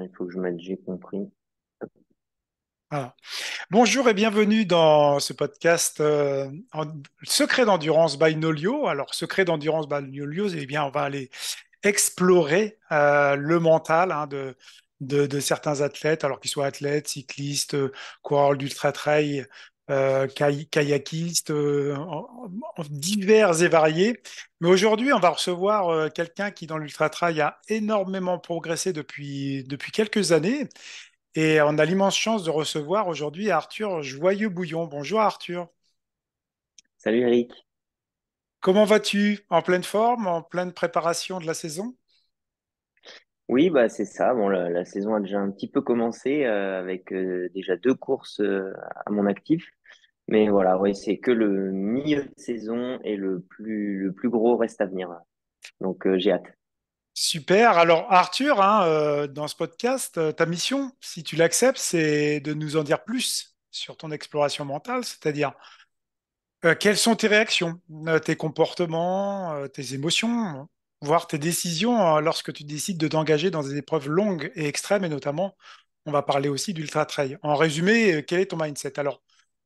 Il faut que je mette j'ai compris. Voilà. Bonjour et bienvenue dans ce podcast Secret d'endurance by Nolio. Alors, Secret d'endurance by Nolio, eh bien, on va aller explorer le mental de certains athlètes, alors qu'ils soient athlètes, cyclistes, coureurs d'ultra-trail, kayakistes, divers et variés. Mais aujourd'hui, on va recevoir quelqu'un qui, dans l'ultra-trail, a énormément progressé depuis quelques années. Et on a l'immense chance de recevoir aujourd'hui Arthur Joyeux-Bouillon. Bonjour Arthur. Salut Eric. Comment vas-tu? En pleine forme, en pleine préparation de la saison? Oui, bah c'est ça. Bon, la saison a déjà un petit peu commencé avec déjà deux courses à mon actif. Mais voilà, oui, c'est que le milieu de saison et le plus gros reste à venir. Donc j'ai hâte. Super. Alors Arthur, dans ce podcast, ta mission, si tu l'acceptes, c'est de nous en dire plus sur ton exploration mentale, c'est-à-dire quelles sont tes réactions, tes comportements, tes émotions, voire tes décisions lorsque tu décides de t'engager dans des épreuves longues et extrêmes, et notamment, on va parler aussi d'ultra trail. En résumé, quel est ton mindset? Alors,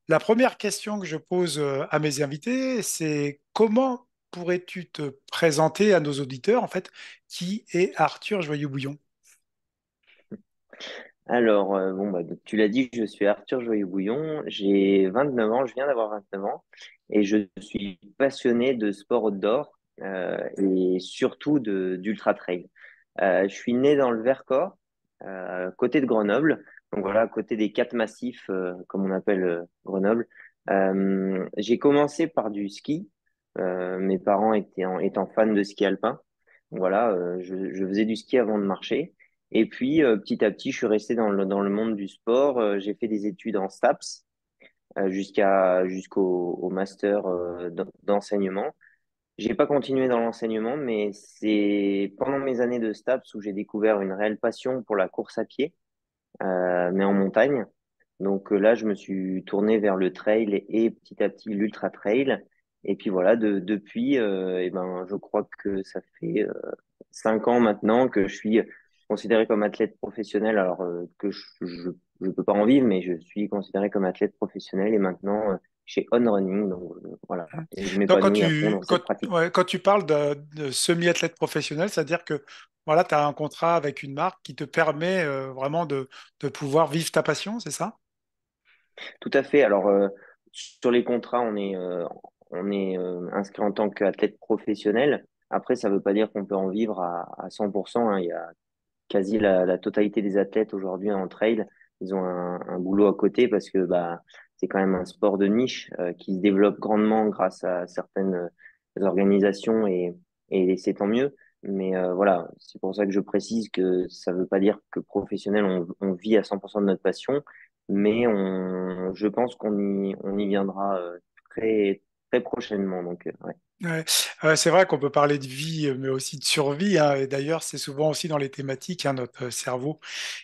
la première question que je pose à mes invités, c'est comment pourrais-tu te présenter à nos auditeurs, en fait, qui est Arthur Joyeux-Bouillon? Alors, bon, bah, donc, tu l'as dit, je suis Arthur Joyeux-Bouillon. J'ai 29 ans, je viens d'avoir 29 ans. Et je suis passionné de sport outdoor et surtout d'ultra trail. Je suis né dans le Vercors, côté de Grenoble. Donc voilà, à côté des quatre massifs, comme on appelle Grenoble. J'ai commencé par du ski. Mes parents étant fans de ski alpin. Donc voilà, je faisais du ski avant de marcher. Et puis, petit à petit, je suis resté dans le monde du sport. J'ai fait des études en STAPS jusqu'au master d'enseignement. J'ai pas continué dans l'enseignement, mais c'est pendant mes années de STAPS où j'ai découvert une réelle passion pour la course à pied, mais en montagne. Donc là, je me suis tourné vers le trail et petit à petit l'ultra trail. Et puis voilà, depuis, eh ben, je crois que ça fait 5 ans maintenant que je suis considéré comme athlète professionnel, alors que je peux pas en vivre, mais je suis considéré comme athlète professionnel et maintenant chez On Running. Donc voilà, et je Donc, m'épanouis à fond dans cette pratique. quand tu parles de semi-athlète professionnel, c'est-à-dire que voilà, tu as un contrat avec une marque qui te permet vraiment de pouvoir vivre ta passion, c'est ça? Tout à fait. Alors sur les contrats, on est inscrit en tant qu'athlète professionnel. Après, ça ne veut pas dire qu'on peut en vivre à 100%, hein. Il y a quasi la totalité des athlètes aujourd'hui en trail, ils ont un boulot à côté parce que bah, c'est quand même un sport de niche qui se développe grandement grâce à certaines organisations et c'est tant mieux. Mais voilà, c'est pour ça que je précise que ça ne veut pas dire que professionnel, on vit à 100% de notre passion, mais je pense qu'on y viendra très, très prochainement. Donc, ouais. Ouais. C'est vrai qu'on peut parler de vie, mais aussi de survie, hein. Et d'ailleurs, c'est souvent aussi dans les thématiques, hein, notre cerveau,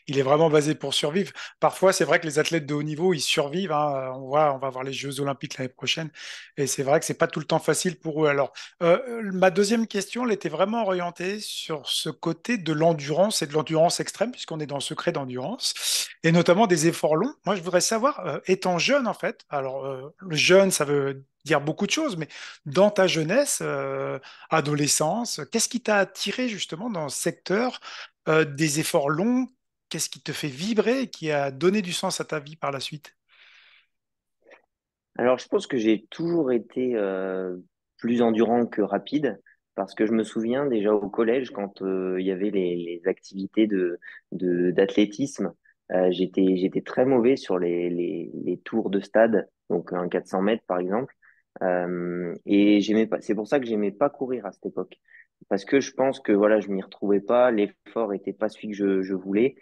il est vraiment basé pour survivre. Parfois, c'est vrai que les athlètes de haut niveau, ils survivent, hein. On va avoir les Jeux Olympiques l'année prochaine, et c'est vrai que c'est pas tout le temps facile pour eux. Alors, ma deuxième question, elle était vraiment orientée sur ce côté de l'endurance et de l'endurance extrême, puisqu'on est dans le secret d'endurance, et notamment des efforts longs. Moi, je voudrais savoir, étant jeune, en fait, alors le jeune, ça veut dire beaucoup de choses, mais dans ta jeunesse, adolescence, qu'est-ce qui t'a attiré justement dans ce secteur des efforts longs? Qu'est-ce qui te fait vibrer et qui a donné du sens à ta vie par la suite? Alors, je pense que j'ai toujours été plus endurant que rapide parce que je me souviens déjà au collège quand il y avait les activités d'athlétisme, j'étais très mauvais sur les tours de stade, donc un 400 mètres par exemple. Et j'aimais pas, c'est pour ça que j'aimais pas courir à cette époque parce que je pense que voilà, je m'y retrouvais pas, l'effort était pas celui que je voulais.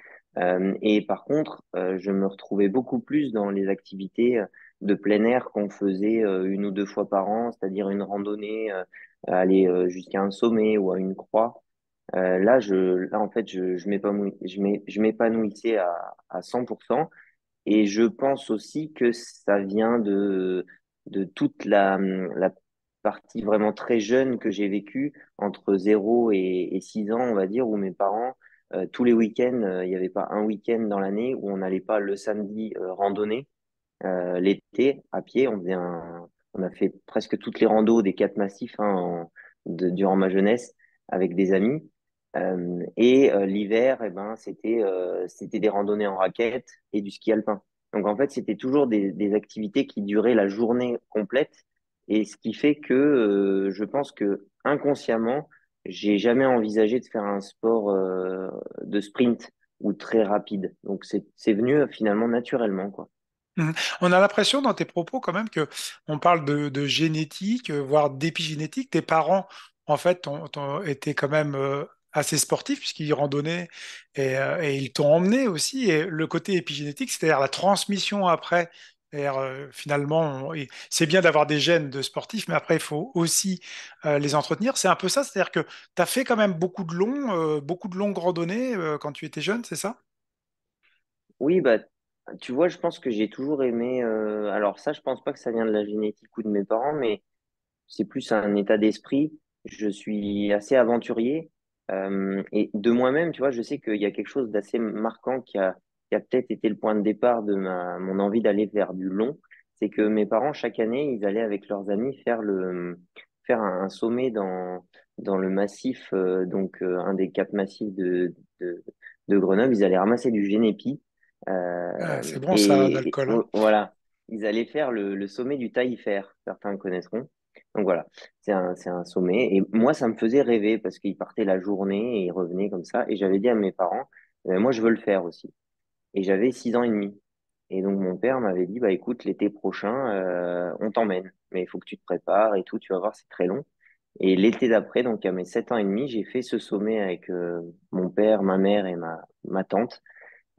Et par contre, je me retrouvais beaucoup plus dans les activités de plein air qu'on faisait une ou deux fois par an, c'est-à-dire une randonnée, aller jusqu'à un sommet ou à une croix. Là, en fait, je m'épanouissais à 100%. Et je pense aussi que ça vient de toute la partie vraiment très jeune que j'ai vécue entre 0 et 6 ans, on va dire, où mes parents tous les week-ends, il n'y avait pas un week-end dans l'année où on n'allait pas le samedi randonner. L'été, à pied, on a fait presque toutes les randos des quatre massifs durant ma jeunesse avec des amis. L'hiver, c'était des randonnées en raquettes et du ski alpin. Donc en fait, c'était toujours des activités qui duraient la journée complète. Et ce qui fait que je pense que inconsciemment, j'ai jamais envisagé de faire un sport de sprint ou très rapide. Donc c'est venu finalement naturellement, quoi. Mhm. On a l'impression dans tes propos quand même que on parle de génétique, voire d'épigénétique. Tes parents, en fait, été quand même assez sportifs puisqu'ils randonnaient et ils t'ont emmené aussi. Et le côté épigénétique, c'est-à-dire la transmission après. C'est-à-dire, finalement, c'est bien d'avoir des gènes de sportifs, mais après, il faut aussi les entretenir. C'est un peu ça, c'est-à-dire que tu as fait quand même beaucoup de longues randonnées quand tu étais jeune, c'est ça? Oui, bah, tu vois, je pense que j'ai toujours aimé. Alors ça, je pense pas que ça vient de la génétique ou de mes parents, mais c'est plus un état d'esprit. Je suis assez aventurier et de moi-même, tu vois, je sais qu'il y a quelque chose d'assez marquant qui a peut-être été le point de départ de mon envie d'aller vers du long. C'est que mes parents, chaque année, ils allaient avec leurs amis faire un sommet dans le massif, un des quatre massifs de, de Grenoble. Ils allaient ramasser du génépi Ah, c'est bon ça, l'alcool, hein. voilà, ils allaient faire le sommet du Taillefer, certains connaîtront. Donc voilà, c'est un sommet. Et moi, ça me faisait rêver parce qu'ils partaient la journée et ils revenaient comme ça. Et j'avais dit à mes parents, moi, je veux le faire aussi. Et j'avais 6 ans et demi. Et donc, mon père m'avait dit, bah, écoute, l'été prochain, on t'emmène. Mais il faut que tu te prépares et tout, tu vas voir, c'est très long. Et l'été d'après, donc à mes 7 ans et demi, j'ai fait ce sommet avec mon père, ma mère et ma tante.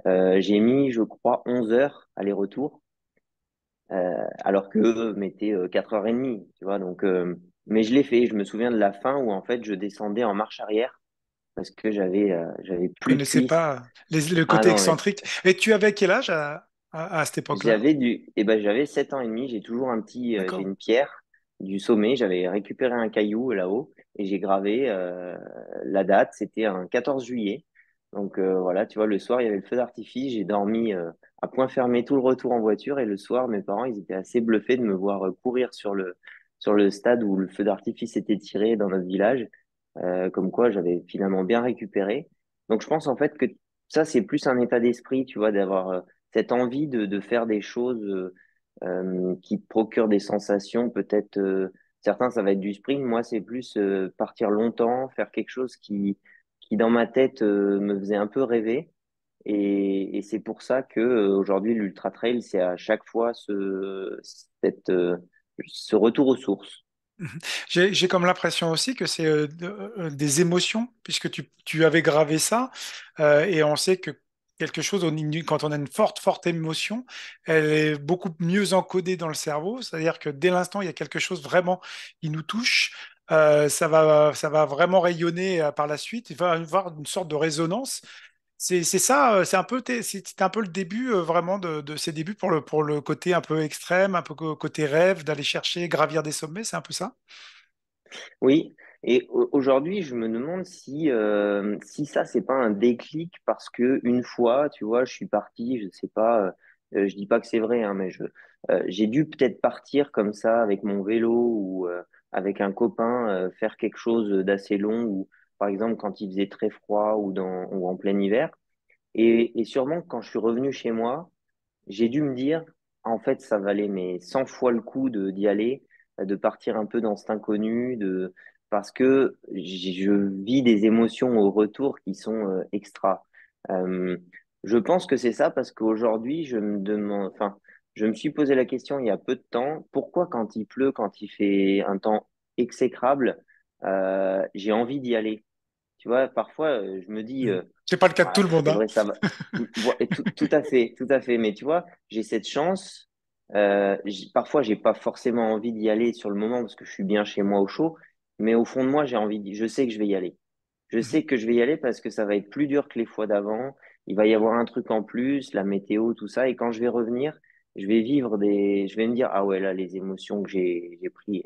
J'ai mis, je crois, 11 heures aller-retour alors que eux mettaient 4 heures et demie, tu vois. Donc, mais je l'ai fait. Je me souviens de la fin où en fait je descendais en marche arrière parce que j'avais Je plus de connaissais cuisses. pas le Ah côté non, mais excentrique. Et tu avais quel âge à cette époque-là? j'avais 7 ans et demi. J'ai toujours j'ai D'accord. une pierre du sommet. J'avais récupéré un caillou là-haut et j'ai gravé la date. C'était un 14 juillet. Donc voilà, tu vois, le soir il y avait le feu d'artifice. J'ai dormi à point fermé tout le retour en voiture et le soir mes parents ils étaient assez bluffés de me voir courir sur le stade où le feu d'artifice était tiré dans notre village. Comme quoi j'avais finalement bien récupéré. Donc je pense en fait que ça c'est plus un état d'esprit, tu vois, d'avoir cette envie de faire des choses qui te procurent des sensations. Peut-être certains, ça va être du sprint. Moi, c'est plus partir longtemps, faire quelque chose qui dans ma tête, me faisait un peu rêver. Et c'est pour ça que aujourd'hui, l'ultra trail, c'est à chaque fois ce retour aux sources. Mhm. J'ai comme l'impression aussi que c'est des émotions, puisque tu avais gravé ça, et on sait que quelque chose, quand on a une forte émotion, elle est beaucoup mieux encodée dans le cerveau, c'est-à-dire que dès l'instant, il y a quelque chose vraiment qui nous touche, ça va vraiment rayonner par la suite, il va y avoir une sorte de résonance. C'est ça, c'était un peu le début vraiment de ces débuts pour le côté un peu extrême, un peu côté rêve, d'aller chercher, gravir des sommets, c'est un peu ça? Oui, et aujourd'hui, je me demande si ça, c'est pas un déclic parce que une fois, tu vois, je suis parti, je sais pas, je dis pas que c'est vrai, hein, mais j'ai dû peut-être partir comme ça avec mon vélo ou avec un copain faire quelque chose d'assez long ou par exemple quand il faisait très froid ou en plein hiver. Et sûrement que quand je suis revenu chez moi, j'ai dû me dire, en fait, ça valait mais 100 fois le coup d'y aller, de partir un peu dans cet inconnu, parce que je vis des émotions au retour qui sont extra. Euh, je pense que c'est ça parce qu'aujourd'hui, je me demande, enfin, je me suis posé la question il y a peu de temps, pourquoi quand il pleut, quand il fait un temps exécrable, j'ai envie d'y aller. Tu vois, parfois, je me dis, Mhm. C'est pas le cas de tout ouais, le monde, c'est hein. vrai, ça va. Tout à fait, tout à fait. Mais tu vois, j'ai cette chance. Parfois, j'ai pas forcément envie d'y aller sur le moment parce que je suis bien chez moi au chaud. Mais au fond de moi, je sais que je vais y aller. Je Mhm. sais que je vais y aller parce que ça va être plus dur que les fois d'avant. Il va y avoir un truc en plus, la météo, tout ça. Et quand je vais revenir, je vais me dire, ah ouais, là, les émotions que j'ai pris,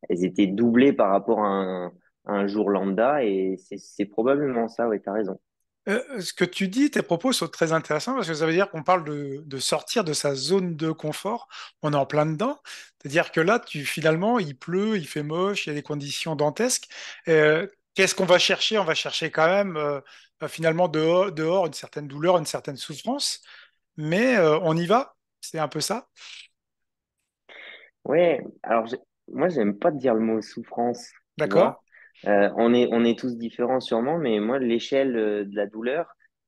elles étaient doublées par rapport à un jour lambda et c'est probablement ça, oui, tu as raison. Ce que tu dis, tes propos sont très intéressants parce que ça veut dire qu'on parle de sortir de sa zone de confort. On est en plein dedans. C'est-à-dire que là, finalement, il pleut, il fait moche, il y a des conditions dantesques. Qu'est-ce qu'on va chercher? On va chercher quand même, finalement, dehors une certaine douleur, une certaine souffrance. Mais on y va. C'est un peu ça. Ouais, alors moi, j'aime pas dire le mot souffrance, tu D'accord? vois. On est tous différents sûrement, mais moi, l'échelle de la douleur,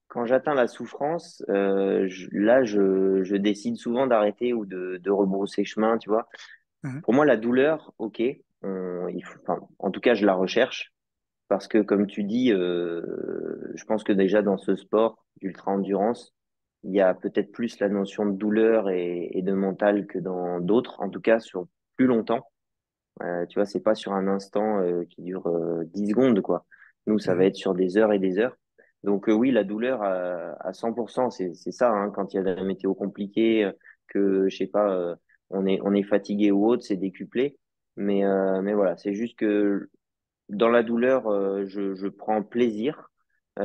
quand j'atteins la souffrance, là, je décide souvent d'arrêter ou de rebrousser chemin, tu vois. Mhm. Pour moi, la douleur, ok, enfin, en tout cas, je la recherche parce que, comme tu dis, je pense que déjà dans ce sport d'ultra-endurance, il y a peut-être plus la notion de douleur et de mental que dans d'autres, en tout cas sur plus longtemps. Tu vois, c'est pas sur un instant qui dure 10 secondes, quoi. Nous, ça va Mhm. être sur des heures et des heures. Donc oui, la douleur à 100%, c'est ça, hein, quand il y a de la météo compliquée, que, je sais pas, on est fatigué ou autre, c'est décuplé. Mais voilà, c'est juste que dans la douleur, je prends plaisir.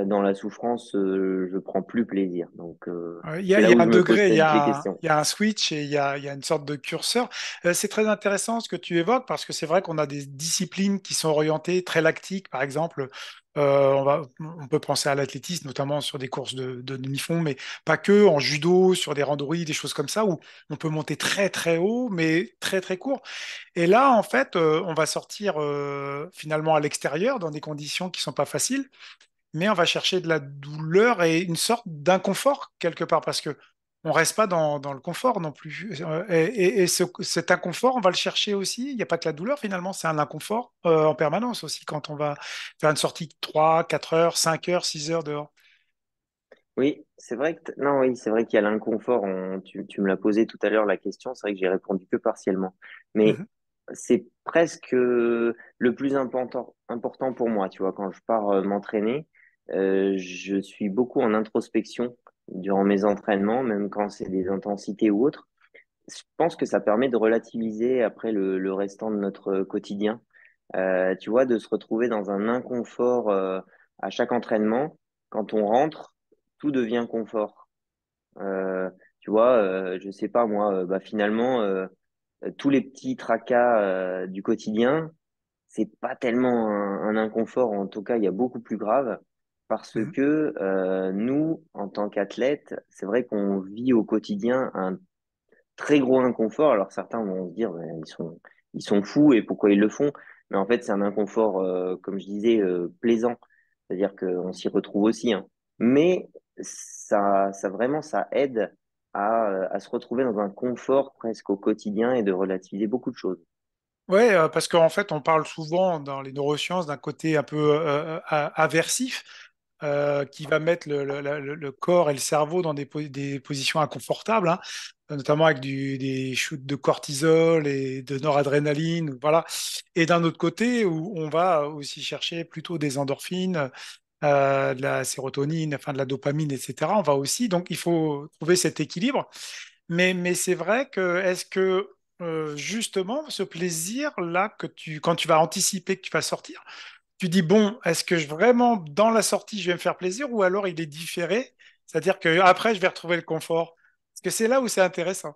Dans la souffrance, je prends plus plaisir. Donc, Il y a, c'est il là y a où un je me pose degré, peut-être des questions. il y a un switch et il y a une sorte de curseur. C'est très intéressant ce que tu évoques parce que c'est vrai qu'on a des disciplines qui sont orientées très lactiques. Par exemple, on peut penser à l'athlétisme, notamment sur des courses de demi-fond, mais pas que, en judo, sur des randonnées, des choses comme ça, où on peut monter très très haut, mais très très court. Et là, en fait, on va sortir finalement à l'extérieur dans des conditions qui sont pas faciles, mais on va chercher de la douleur et une sorte d'inconfort quelque part, parce que on reste pas dans le confort non plus. Cet inconfort, on va le chercher aussi. Il n'y a pas que la douleur finalement, c'est un inconfort en permanence aussi quand on va faire une sortie de 3, 4 heures, 5 heures, 6 heures dehors. Oui, c'est vrai que non, oui, c'est vrai qu'il y a l'inconfort. Tu me l'as posé tout à l'heure la question. C'est vrai que j'ai répondu que partiellement. Mais Mhm, c'est presque le plus important pour moi. Tu vois, quand je pars m'entraîner, je suis beaucoup en introspection durant mes entraînements, même quand c'est des intensités ou autres. Je pense que ça permet de relativiser après le restant de notre quotidien. Tu vois, de se retrouver dans un inconfort à chaque entraînement. Quand on rentre, tout devient confort. Euh, Tu vois, je sais pas moi, bah finalement, tous les petits tracas du quotidien, c'est pas tellement un inconfort. En tout cas, il y a beaucoup plus grave parce mhm. que nous, en tant qu'athlètes, c'est vrai qu'on vit au quotidien un très gros inconfort. Alors certains vont se dire, ben, ils sont fous et pourquoi ils le font? Mais en fait, c'est un inconfort, comme je disais, plaisant. C'est-à-dire qu'on s'y retrouve aussi, hein. Mais ça vraiment, ça aide à se retrouver dans un confort presque au quotidien et de relativiser beaucoup de choses. Ouais, parce qu'en fait, on parle souvent dans les neurosciences d'un côté un peu aversif qui va mettre le corps et le cerveau dans des positions inconfortables, hein, notamment avec des shoots de cortisol et de noradrénaline, voilà. Et d'un autre côté, où on va aussi chercher plutôt des endorphines, de la sérotonine, enfin de la dopamine, etc. On va aussi, donc il faut trouver cet équilibre. Mais c'est vrai que est-ce que justement ce plaisir-là quand tu vas anticiper que tu vas sortir, tu dis bon, est-ce que vraiment dans la sortie je vais me faire plaisir ou alors il est différé, c'est-à-dire que après je vais retrouver le confort. Parce que c'est là où c'est intéressant.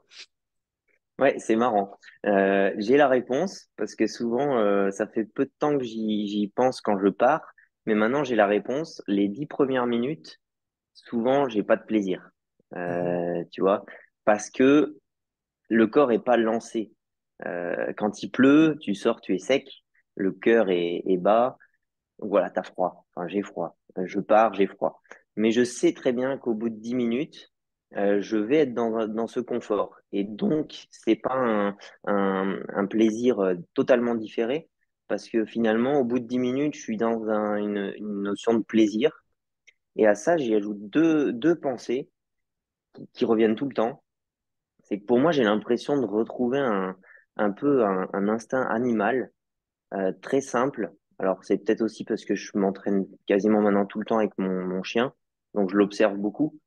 Ouais, c'est marrant. J'ai la réponse parce que souvent, ça fait peu de temps que j'y pense quand je pars, mais maintenant j'ai la réponse. Les 10 premières minutes, souvent, j'ai pas de plaisir. Mhm. Tu vois, parce que le corps est pas lancé. Quand il pleut, tu sors, tu es sec, le cœur est bas, donc voilà, t'as froid. Enfin, j'ai froid. Je pars, j'ai froid. Mais je sais très bien qu'au bout de 10 minutes, je vais être dans ce confort. Et donc, c'est pas un plaisir totalement différé, parce que finalement, au bout de 10 minutes, je suis dans une notion de plaisir. Et à ça, j'y ajoute deux pensées qui reviennent tout le temps. C'est que pour moi, j'ai l'impression de retrouver un peu un instinct animal très simple. Alors, c'est peut-être aussi parce que je m'entraîne quasiment maintenant tout le temps avec mon chien, donc je l'observe beaucoup.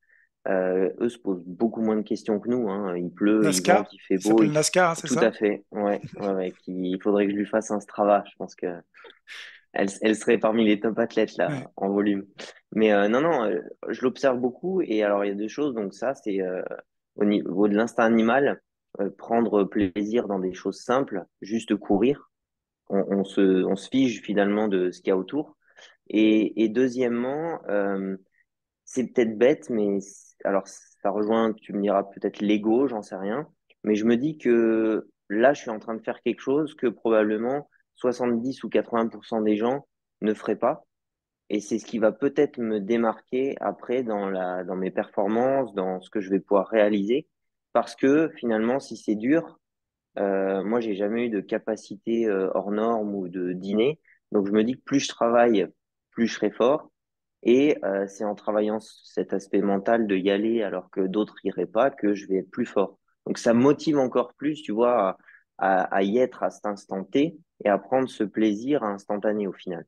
Eux se posent beaucoup moins de questions que nous, hein. Il pleut, il NASCAR, vente, il fait il beau. s'appelle NASCAR, hein, c'est Tout ça? à fait. Ouais, ouais, ouais. Il faudrait que je lui fasse un Strava. Je pense que. elle serait parmi les top athlètes là Ouais. en volume. Mais non, non, je l'observe beaucoup et alors il y a deux choses. Donc ça, c'est au niveau de l'instinct animal, prendre plaisir dans des choses simples, juste courir. On se fige finalement de ce qu'il y a autour. Et deuxièmement, c'est peut-être bête, mais alors ça rejoint, tu me diras peut-être l'ego, j'en sais rien. Mais je me dis que là, je suis en train de faire quelque chose que probablement 70 ou 80% des gens ne feraient pas. Et c'est ce qui va peut-être me démarquer après dans mes performances, dans ce que je vais pouvoir réaliser. Parce que finalement, si c'est dur, moi, j'ai jamais eu de capacité hors norme ou de dîner. Donc, je me dis que plus je travaille, plus je serai fort. Et c'est en travaillant cet aspect mental de y aller alors que d'autres iraient pas que je vais être plus fort. Donc, ça me motive encore plus, tu vois, à y être à cet instant T et à prendre ce plaisir instantané au final.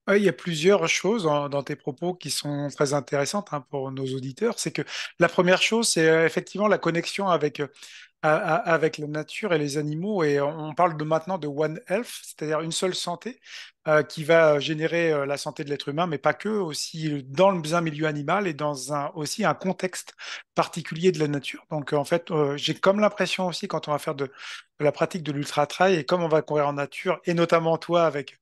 Ouais, il y a plusieurs choses dans tes propos qui sont très intéressantes hein, pour nos auditeurs. C'est que la première chose, c'est effectivement la connexion avec la nature et les animaux. Et on parle de maintenant de One Health, c'est-à-dire une seule santé qui va générer la santé de l'être humain, mais pas que, aussi dans un milieu animal et dans aussi un contexte particulier de la nature. Donc en fait, j'ai comme l'impression aussi quand on va faire de la pratique de l'ultra-trail et comme on va courir en nature, et notamment toi avec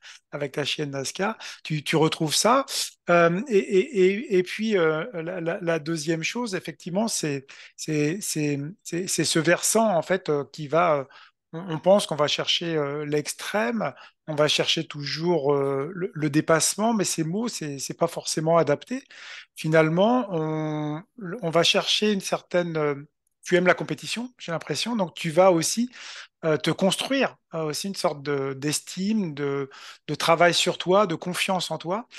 ta chienne Nazca, tu retrouves ça. Et puis la deuxième chose, effectivement, c'est ce versant en fait qui va. On pense qu'on va chercher l'extrême, on va chercher toujours le dépassement, mais ces mots, c'est pas forcément adapté. Finalement, on va chercher une certaine. Tu aimes la compétition, j'ai l'impression, donc tu vas aussi te construire aussi une sorte d'estime, de travail sur toi, de confiance en toi,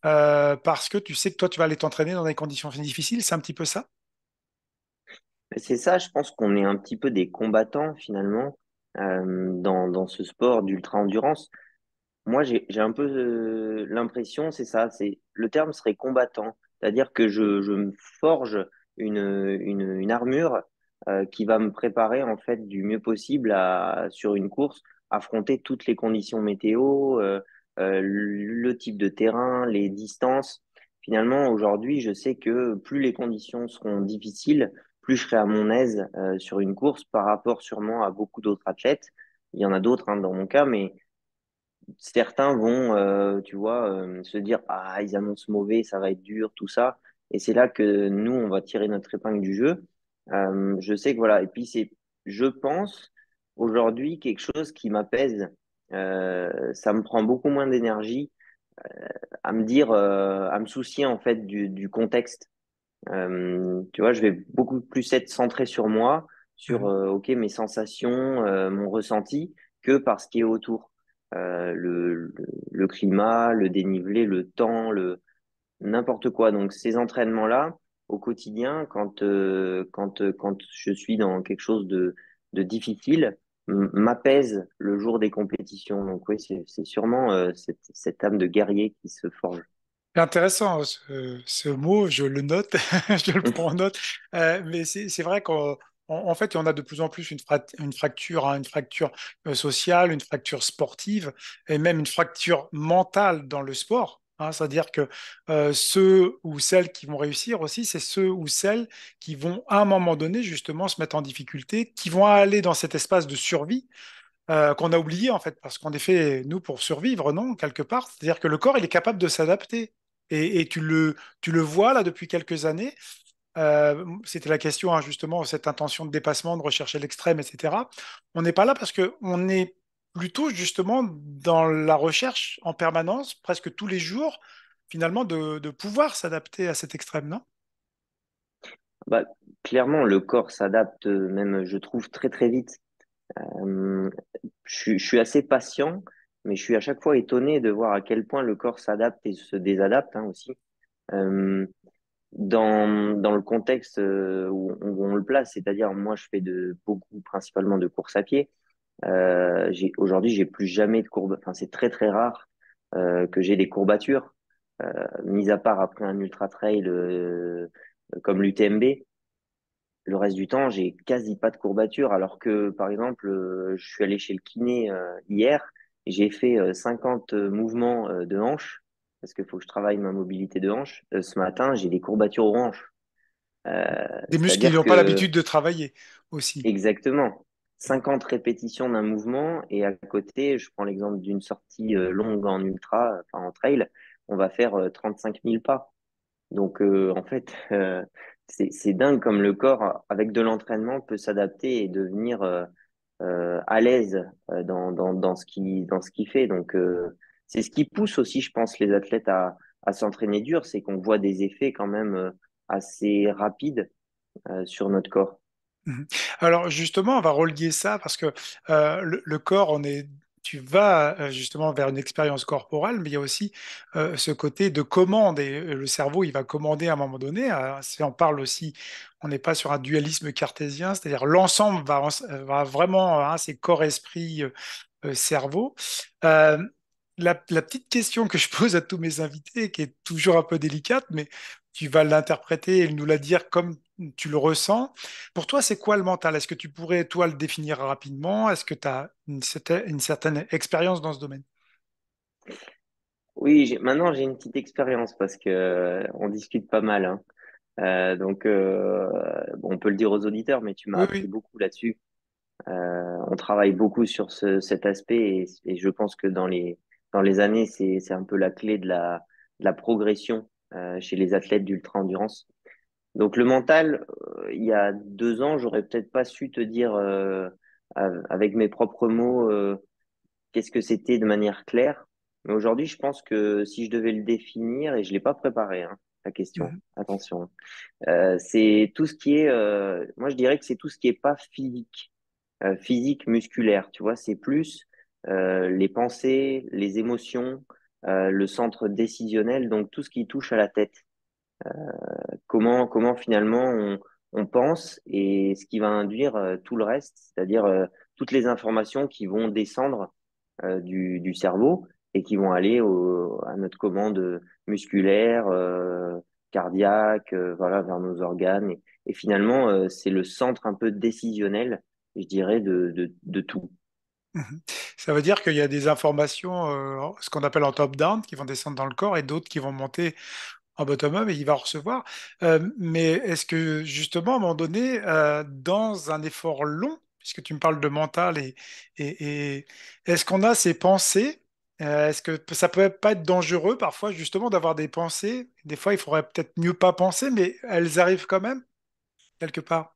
parce que tu sais que toi, tu vas aller t'entraîner dans des conditions difficiles, c'est un petit peu ça. C'est ça, je pense qu'on est un petit peu des combattants finalement dans ce sport d'ultra-endurance. Moi, j'ai un peu l'impression, c'est ça, c'est le terme serait combattant, c'est-à-dire que je me forge une armure qui va me préparer en fait du mieux possible sur une course, affronter toutes les conditions météo, le type de terrain, les distances. Finalement, aujourd'hui, je sais que plus les conditions seront difficiles, plus je serai à mon aise sur une course par rapport sûrement à beaucoup d'autres athlètes. Il y en a d'autres hein, dans mon cas, mais certains vont, tu vois, se dire, ah, ils annoncent mauvais, ça va être dur, tout ça. Et c'est là que nous, on va tirer notre épingle du jeu. Je sais que voilà. Et puis, je pense, aujourd'hui, quelque chose qui m'apaise. Ça me prend beaucoup moins d'énergie à me dire, à me soucier, en fait, du contexte. Tu vois, je vais beaucoup plus être centré sur moi, sur Mhm. ok mes sensations, mon ressenti, que par ce qui est autour. Le climat, le dénivelé, le temps, le n'importe quoi. Donc ces entraînements-là, au quotidien, quand je suis dans quelque chose de difficile, m'apaise le jour des compétitions. Donc oui, c'est sûrement cette âme de guerrier qui se forge. C'est intéressant ce mot, je le note, je le prends en note. Mais c'est vrai qu'en fait, il y en a de plus en plus une fracture, hein, une fracture sociale, une fracture sportive et même une fracture mentale dans le sport. Hein. C'est-à-dire que ceux ou celles qui vont réussir aussi, c'est ceux ou celles qui vont à un moment donné justement se mettre en difficulté, qui vont aller dans cet espace de survie qu'on a oublié en fait, parce qu'en effet, nous, pour survivre, non, quelque part, c'est-à-dire que le corps, il est capable de s'adapter. Et tu le vois là depuis quelques années. C'était la question, hein, justement, cette intention de dépassement, de rechercher l'extrême, etc. On n'est pas là parce qu'on est plutôt justement dans la recherche en permanence, presque tous les jours, finalement, de pouvoir s'adapter à cet extrême, non? Bah, clairement, le corps s'adapte même, je trouve, très très vite. Euh, je suis assez patient, mais je suis à chaque fois étonné de voir à quel point le corps s'adapte et se désadapte hein, aussi. Euh, dans le contexte où on le place, c'est-à-dire moi je fais beaucoup principalement de course à pied. Aujourd'hui j'ai plus jamais de courbe, enfin c'est très très rare que j'ai des courbatures, mis à part après un ultra trail comme l'UTMB. Le reste du temps, j'ai quasi pas de courbatures, alors que, par exemple, je suis allé chez le kiné hier j'ai fait 50 mouvements de hanches, parce qu'il faut que je travaille ma mobilité de hanches. Ce matin, j'ai des courbatures aux hanches. Des muscles qui C'est-à-dire n'ont pas que, l'habitude de travailler aussi. exactement, 50 répétitions d'un mouvement, et à côté, je prends l'exemple d'une sortie longue en ultra, enfin en trail, on va faire 35 000 pas. Donc, en fait, c'est dingue comme le corps, avec de l'entraînement, peut s'adapter et devenir à l'aise dans ce qu'il fait. Donc, c'est ce qui pousse aussi, je pense, les athlètes à s'entraîner dur, c'est qu'on voit des effets quand même assez rapides sur notre corps. Mhm. Alors justement, on va relier ça parce que le corps, tu vas justement vers une expérience corporelle, mais il y a aussi ce côté de commande et le cerveau, il va commander à un moment donné. Si on parle aussi, on n'est pas sur un dualisme cartésien, c'est-à-dire l'ensemble va vraiment, hein, c'est corps, esprit, cerveau. Euh, la petite question que je pose à tous mes invités, qui est toujours un peu délicate, mais tu vas l'interpréter et nous la dire comme tu le ressens. Pour toi, c'est quoi le mental? Est-ce que tu pourrais, toi, le définir rapidement? Est-ce que tu as une certaine expérience dans ce domaine? Oui, maintenant j'ai une petite expérience parce que on discute pas mal, hein. Donc, bon, on peut le dire aux auditeurs, mais tu m'as Oui, appris oui. beaucoup là-dessus. On travaille beaucoup sur cet aspect et je pense que dans les années, c'est un peu la clé de la progression chez les athlètes d'ultra-endurance. Donc le mental, il y a 2 ans, j'aurais peut-être pas su te dire avec mes propres mots qu'est-ce que c'était de manière claire. Mais aujourd'hui, je pense que si je devais le définir, et je l'ai pas préparé, hein, la question, Mhm, attention, hein, c'est tout ce qui est, moi je dirais que c'est tout ce qui est pas physique physique musculaire, tu vois, c'est plus les pensées, les émotions, le centre décisionnel, donc tout ce qui touche à la tête. Comment finalement on pense et ce qui va induire tout le reste, c'est-à-dire toutes les informations qui vont descendre du cerveau et qui vont aller à notre commande musculaire, cardiaque, voilà, vers nos organes. Et finalement, c'est le centre un peu décisionnel, je dirais, de tout. mhm. Ça veut dire qu'il y a des informations, ce qu'on appelle en top-down, qui vont descendre dans le corps et d'autres qui vont monter en bottom-up et il va recevoir. Mais est-ce que justement, à un moment donné, dans un effort long, puisque tu me parles de mental, et est-ce qu'on a ces pensées? Est-ce que ça peut pas être dangereux parfois justement d'avoir des pensées? Des fois, il faudrait peut-être mieux pas penser, mais elles arrivent quand même quelque part.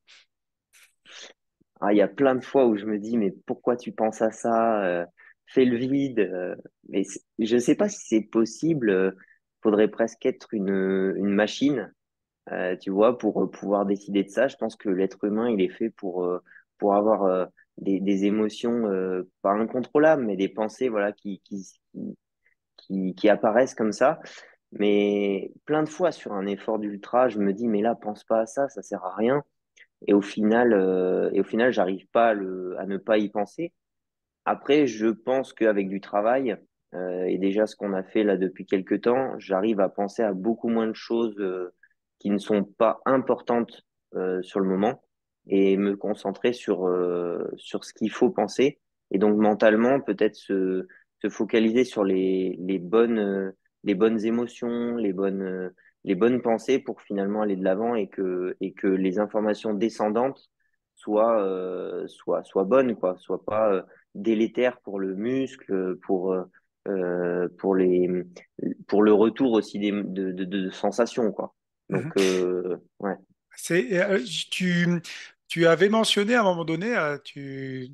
Ah, il y a plein de fois où je me dis, mais pourquoi tu penses à ça? Fais le vide. Mais je ne sais pas si c'est possible. Faudrait presque être une machine, tu vois, pour pouvoir décider de ça. Je pense que l'être humain, il est fait pour avoir des émotions pas incontrôlables, mais des pensées, voilà, qui apparaissent comme ça. Mais plein de fois sur un effort d'ultra, je me dis, mais là, pense pas à ça, ça sert à rien. Et au final, j'arrive pas à ne pas y penser. Après, je pense qu'avec du travail, et déjà ce qu'on a fait là depuis quelques temps, j'arrive à penser à beaucoup moins de choses qui ne sont pas importantes sur le moment et me concentrer sur ce qu'il faut penser. Et donc mentalement, peut-être se focaliser sur les bonnes émotions, les bonnes pensées pour finalement aller de l'avant et que les informations descendantes soient bonnes, quoi, soient pas délétère pour le muscle, pour pour le retour aussi de sensations, quoi. Mhm. Donc, ouais. C'est, tu avais mentionné à un moment donné,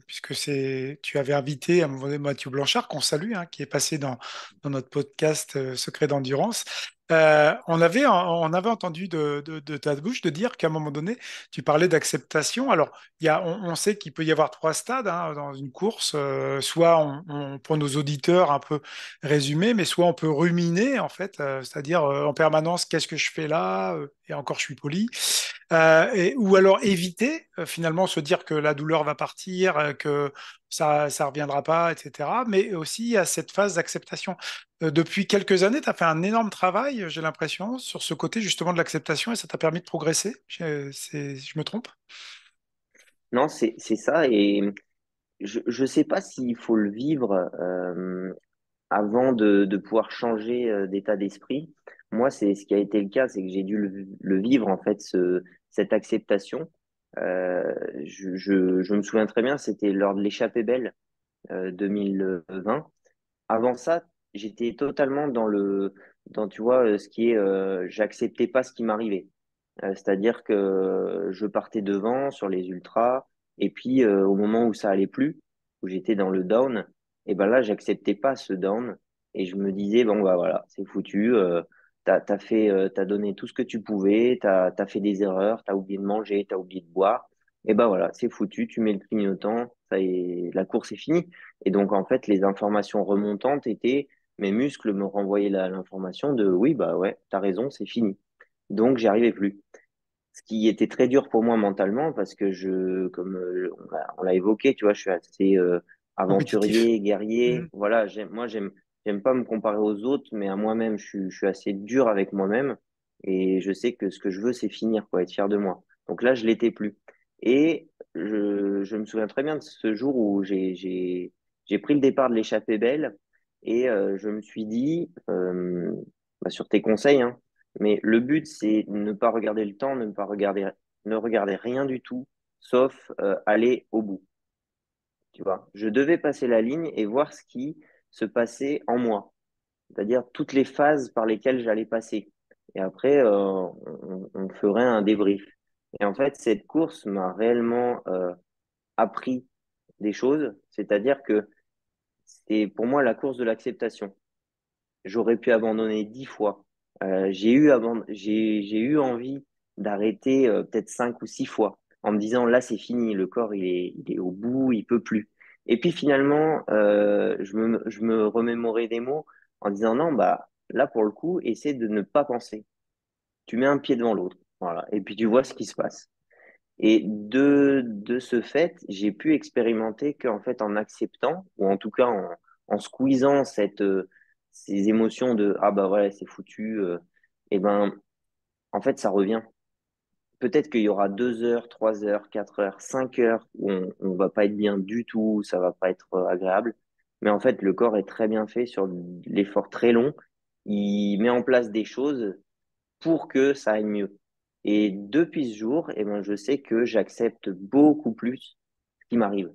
puisque tu avais invité à un moment donné Mathieu Blanchard, qu'on salue, hein, qui est passé dans notre podcast Secret d'endurance. On avait entendu de ta bouche de dire qu'à un moment donné, tu parlais d'acceptation. Alors, on sait qu'il peut y avoir trois stades hein, dans une course. Soit pour nos auditeurs un peu résumé, mais soit on peut ruminer, en fait, c'est-à-dire en permanence, qu'est-ce que je fais là? Et encore, je suis poli. Ou alors éviter, finalement, se dire que la douleur va partir, que ça reviendra pas, etc. Mais aussi à cette phase d'acceptation. Depuis quelques années, tu as fait un énorme travail, j'ai l'impression, sur ce côté justement de l'acceptation et ça t'a permis de progresser. Je me trompe? Non, c'est ça. Et je sais pas s'il faut le vivre avant de pouvoir changer d'état d'esprit. Moi, c'est ce qui a été le cas, c'est que j'ai dû le vivre en fait, cette acceptation. Je me souviens très bien, c'était lors de l'échappée belle 2020. Avant ça, j'étais totalement dans tu vois, ce qui est, j'acceptais pas ce qui m'arrivait. C'est-à-dire que je partais devant sur les ultras, et puis au moment où ça allait plus, où j'étais dans le down, et ben là, j'acceptais pas ce down, et je me disais, bon, bah voilà, c'est foutu, t'as donné tout ce que tu pouvais, t'as fait des erreurs, t'as oublié de manger, t'as oublié de boire, et ben voilà, c'est foutu, tu mets le clignotant, ça y est, la course est finie. Et donc, en fait, les informations remontantes étaient, mes muscles me renvoyaient l'information de, oui, bah ouais, t'as raison, c'est fini. Donc, j'y arrivais plus. Ce qui était très dur pour moi mentalement parce que comme on l'a évoqué, tu vois, je suis assez Compétitif. aventurier, Mm. guerrier. Voilà, j'aime pas me comparer aux autres, mais à moi-même, je suis assez dur avec moi-même et je sais que ce que je veux, c'est finir, quoi, être fier de moi. Donc là, je l'étais plus. Et je me souviens très bien de ce jour où j'ai pris le départ de l'échappée belle et je me suis dit, bah, sur tes conseils, hein, mais le but, c'est ne pas regarder le temps, ne regarder rien du tout, sauf aller au bout. Tu vois, je devais passer la ligne et voir ce qui se passait en moi, c'est-à-dire toutes les phases par lesquelles j'allais passer. Et après, on ferait un débrief. Et en fait, cette course m'a réellement appris des choses, c'est-à-dire que c'est pour moi la course de l'acceptation. J'aurais pu abandonner 10 fois. J'ai eu envie d'arrêter peut-être 5 ou 6 fois en me disant là c'est fini, le corps il est au bout, il peut plus. Et puis finalement, je me remémorais des mots en disant non, bah là pour le coup, essaie de ne pas penser. Tu mets un pied devant l'autre. Voilà. Et puis tu vois ce qui se passe. Et de ce fait, j'ai pu expérimenter qu'en fait, en acceptant, ou en tout cas en squeezant ces émotions de ah bah voilà, c'est foutu, et ben en fait, ça revient. Peut-être qu'il y aura 2 heures, 3 heures, 4 heures, 5 heures où on va pas être bien du tout, ça va pas être agréable. Mais en fait, le corps est très bien fait sur l'effort très long. Il met en place des choses pour que ça aille mieux. Et depuis ce jour, eh ben, je sais que j'accepte beaucoup plus ce qui m'arrive.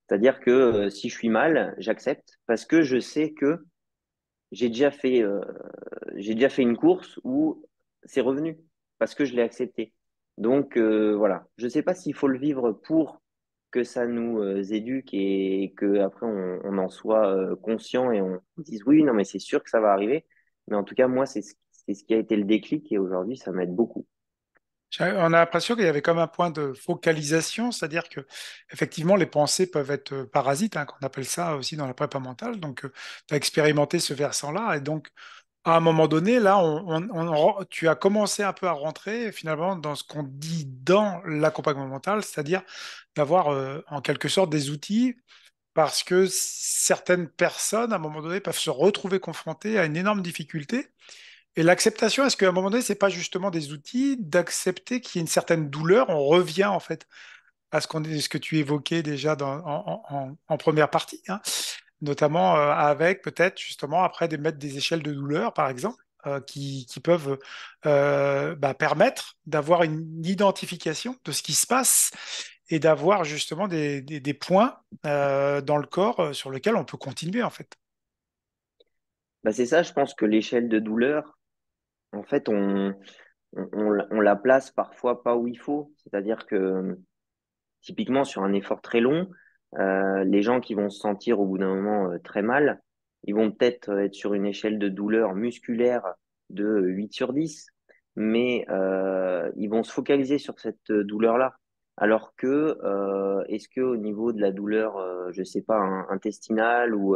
C'est-à-dire que si je suis mal, j'accepte parce que je sais que j'ai déjà fait, euh, j'ai déjà fait une course où c'est revenu parce que je l'ai accepté. Donc voilà, je ne sais pas s'il faut le vivre pour que ça nous éduque et que après on en soit conscient et on dise oui, non mais c'est sûr que ça va arriver. Mais en tout cas, moi, c'est ce qui a été le déclic et aujourd'hui, ça m'aide beaucoup. On a l'impression qu'il y avait comme un point de focalisation, c'est-à-dire que effectivement les pensées peuvent être parasites, hein, qu'on appelle ça aussi dans la prépa mentale. Donc, tu as expérimenté ce versant-là, et donc à un moment donné, là, tu as commencé un peu à rentrer finalement dans ce qu'on dit dans l'accompagnement mental, c'est-à-dire d'avoir en quelque sorte des outils, parce que certaines personnes, à un moment donné, peuvent se retrouver confrontées à une énorme difficulté. Et l'acceptation, est-ce qu'à un moment donné, c'est pas justement des outils d'accepter qu'il y ait une certaine douleur? On revient en fait à ce que tu évoquais déjà en première partie, hein, notamment avec peut-être justement après mettre des échelles de douleur, par exemple, qui peuvent permettre d'avoir une identification de ce qui se passe et d'avoir justement des points dans le corps sur lesquels on peut continuer en fait. Bah, c'est ça, je pense que l'échelle de douleur, en fait, on la place parfois pas où il faut. C'est-à-dire que typiquement sur un effort très long, les gens qui vont se sentir au bout d'un moment très mal, ils vont peut-être être sur une échelle de douleur musculaire de 8 sur 10, mais ils vont se focaliser sur cette douleur-là. Alors que, est-ce que au niveau de la douleur, je sais pas, intestinale ou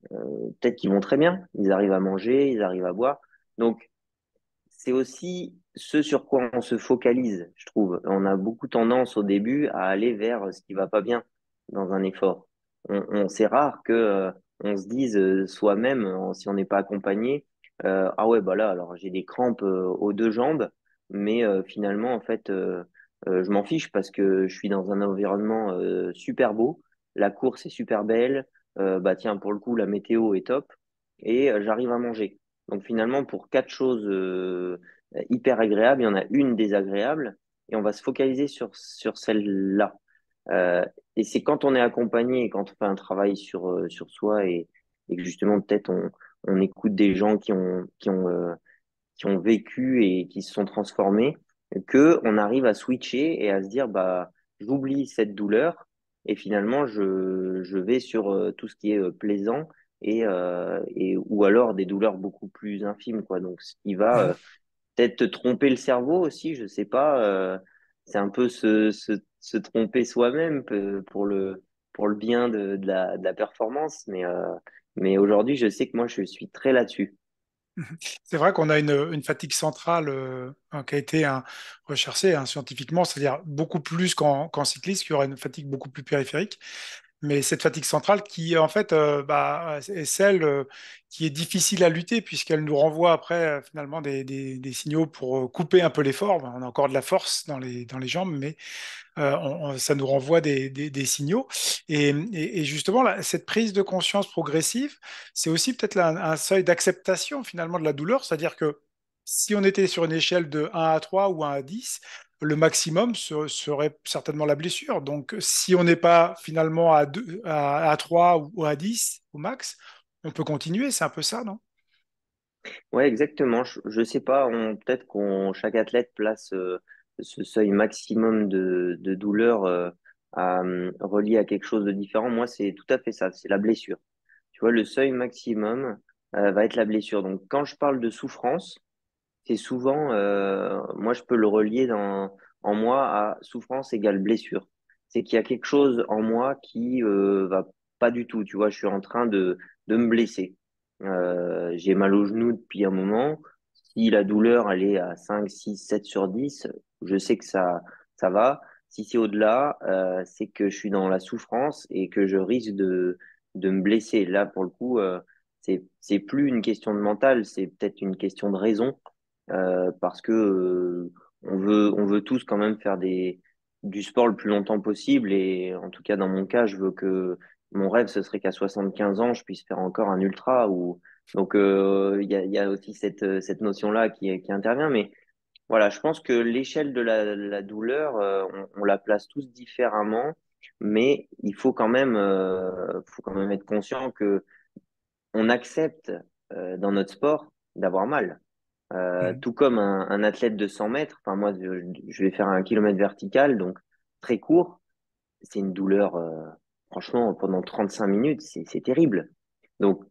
peut-être qu'ils vont très bien, ils arrivent à manger, ils arrivent à boire. Donc, c'est aussi ce sur quoi on se focalise, je trouve. On a beaucoup tendance au début à aller vers ce qui va pas bien dans un effort. C'est rare que on se dise soi-même, si on n'est pas accompagné, ah ouais, bah là, alors j'ai des crampes aux 2 jambes, mais finalement, en fait, je m'en fiche parce que je suis dans un environnement super beau. la course est super belle, bah tiens, pour le coup, la météo est top, et j'arrive à manger. Donc finalement, pour quatre choses hyper agréables, il y en a une désagréable, et on va se focaliser sur celle-là. Euh, et c'est quand on est accompagné et quand on fait un travail sur soi et que justement peut-être on écoute des gens qui ont vécu et qui se sont transformés, que on arrive à switcher et à se dire bah j'oublie cette douleur et finalement je vais sur tout ce qui est plaisant et ou alors des douleurs beaucoup plus infimes quoi. Donc ce qui va Mhm. peut-être tromper le cerveau aussi, je sais pas. C'est un peu se tromper soi-même pour le bien de la performance, mais aujourd'hui je sais que moi je suis très là-dessus. C'est vrai qu'on a une fatigue centrale qui a été recherchée scientifiquement, c'est-à-dire beaucoup plus qu'en cycliste, qui aurait une fatigue beaucoup plus périphérique. Mais cette fatigue centrale qui, en fait, est celle qui est difficile à lutter puisqu'elle nous renvoie après, finalement, des signaux pour couper un peu l'effort. On a encore de la force dans les jambes, mais ça nous renvoie des signaux. Et justement, cette prise de conscience progressive, c'est aussi peut-être un seuil d'acceptation finalement de la douleur, c'est-à-dire que si on était sur une échelle de 1 à 3 ou 1 à 10, le maximum serait certainement la blessure. Donc, si on n'est pas finalement à, 2, à 3 ou à 10 au max, on peut continuer, c'est un peu ça, non? Ouais, exactement. Je sais pas, peut-être qu'on chaque athlète place ce seuil maximum de douleur relié à quelque chose de différent. Moi, c'est tout à fait ça, c'est la blessure. Tu vois, le seuil maximum va être la blessure. Donc, quand je parle de souffrance, c'est souvent, moi, je peux le relier en moi à souffrance égale blessure. C'est qu'il y a quelque chose en moi qui va pas du tout. Tu vois, je suis en train de me blesser. J'ai mal au genou depuis un moment. Si la douleur, elle est à 5 6 7 sur 10 je sais que ça va. Si c'est au-delà, c'est que je suis dans la souffrance et que je risque de me blesser. Là, pour le coup, c'est plus une question de mental, c'est peut-être une question de raison parce que on veut tous quand même faire du sport le plus longtemps possible. Et en tout cas, dans mon cas, je veux que mon rêve, ce serait qu'à 75 ans, je puisse faire encore un ultra. Donc, il y a aussi cette notion-là qui intervient. Mais voilà, je pense que l'échelle de la douleur, on la place tous différemment. Mais il faut quand même être conscient que on accepte dans notre sport d'avoir mal. Mhm. Tout comme un athlète de 100 mètres, enfin moi je vais faire un kilomètre vertical, donc très court, c'est une douleur, franchement, pendant 35 minutes, c'est terrible. Donc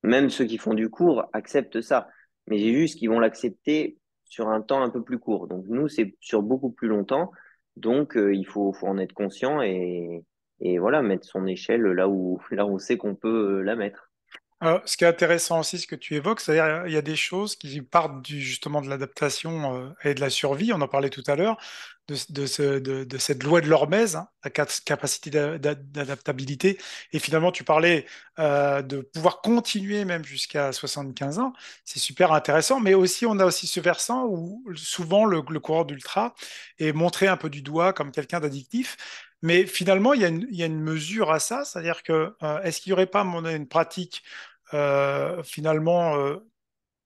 même ceux qui font du court acceptent ça, mais j'ai juste qu'ils vont l'accepter sur un temps un peu plus court. Donc nous, c'est sur beaucoup plus longtemps, donc faut en être conscient et voilà, mettre son échelle là où on sait qu'on peut la mettre. Alors, ce qui est intéressant aussi, ce que tu évoques, c'est-à-dire il y a des choses qui partent justement de l'adaptation et de la survie. On en parlait tout à l'heure de cette loi de l'hormèse, la capacité d'adaptabilité. Et finalement, tu parlais de pouvoir continuer même jusqu'à 75 ans. C'est super intéressant. Mais aussi, on a aussi ce versant où souvent le coureur d'ultra est montré un peu du doigt comme quelqu'un d'addictif. Mais finalement, il y a une mesure à ça, c'est-à-dire que est-ce qu'il n'y aurait pas une pratique finalement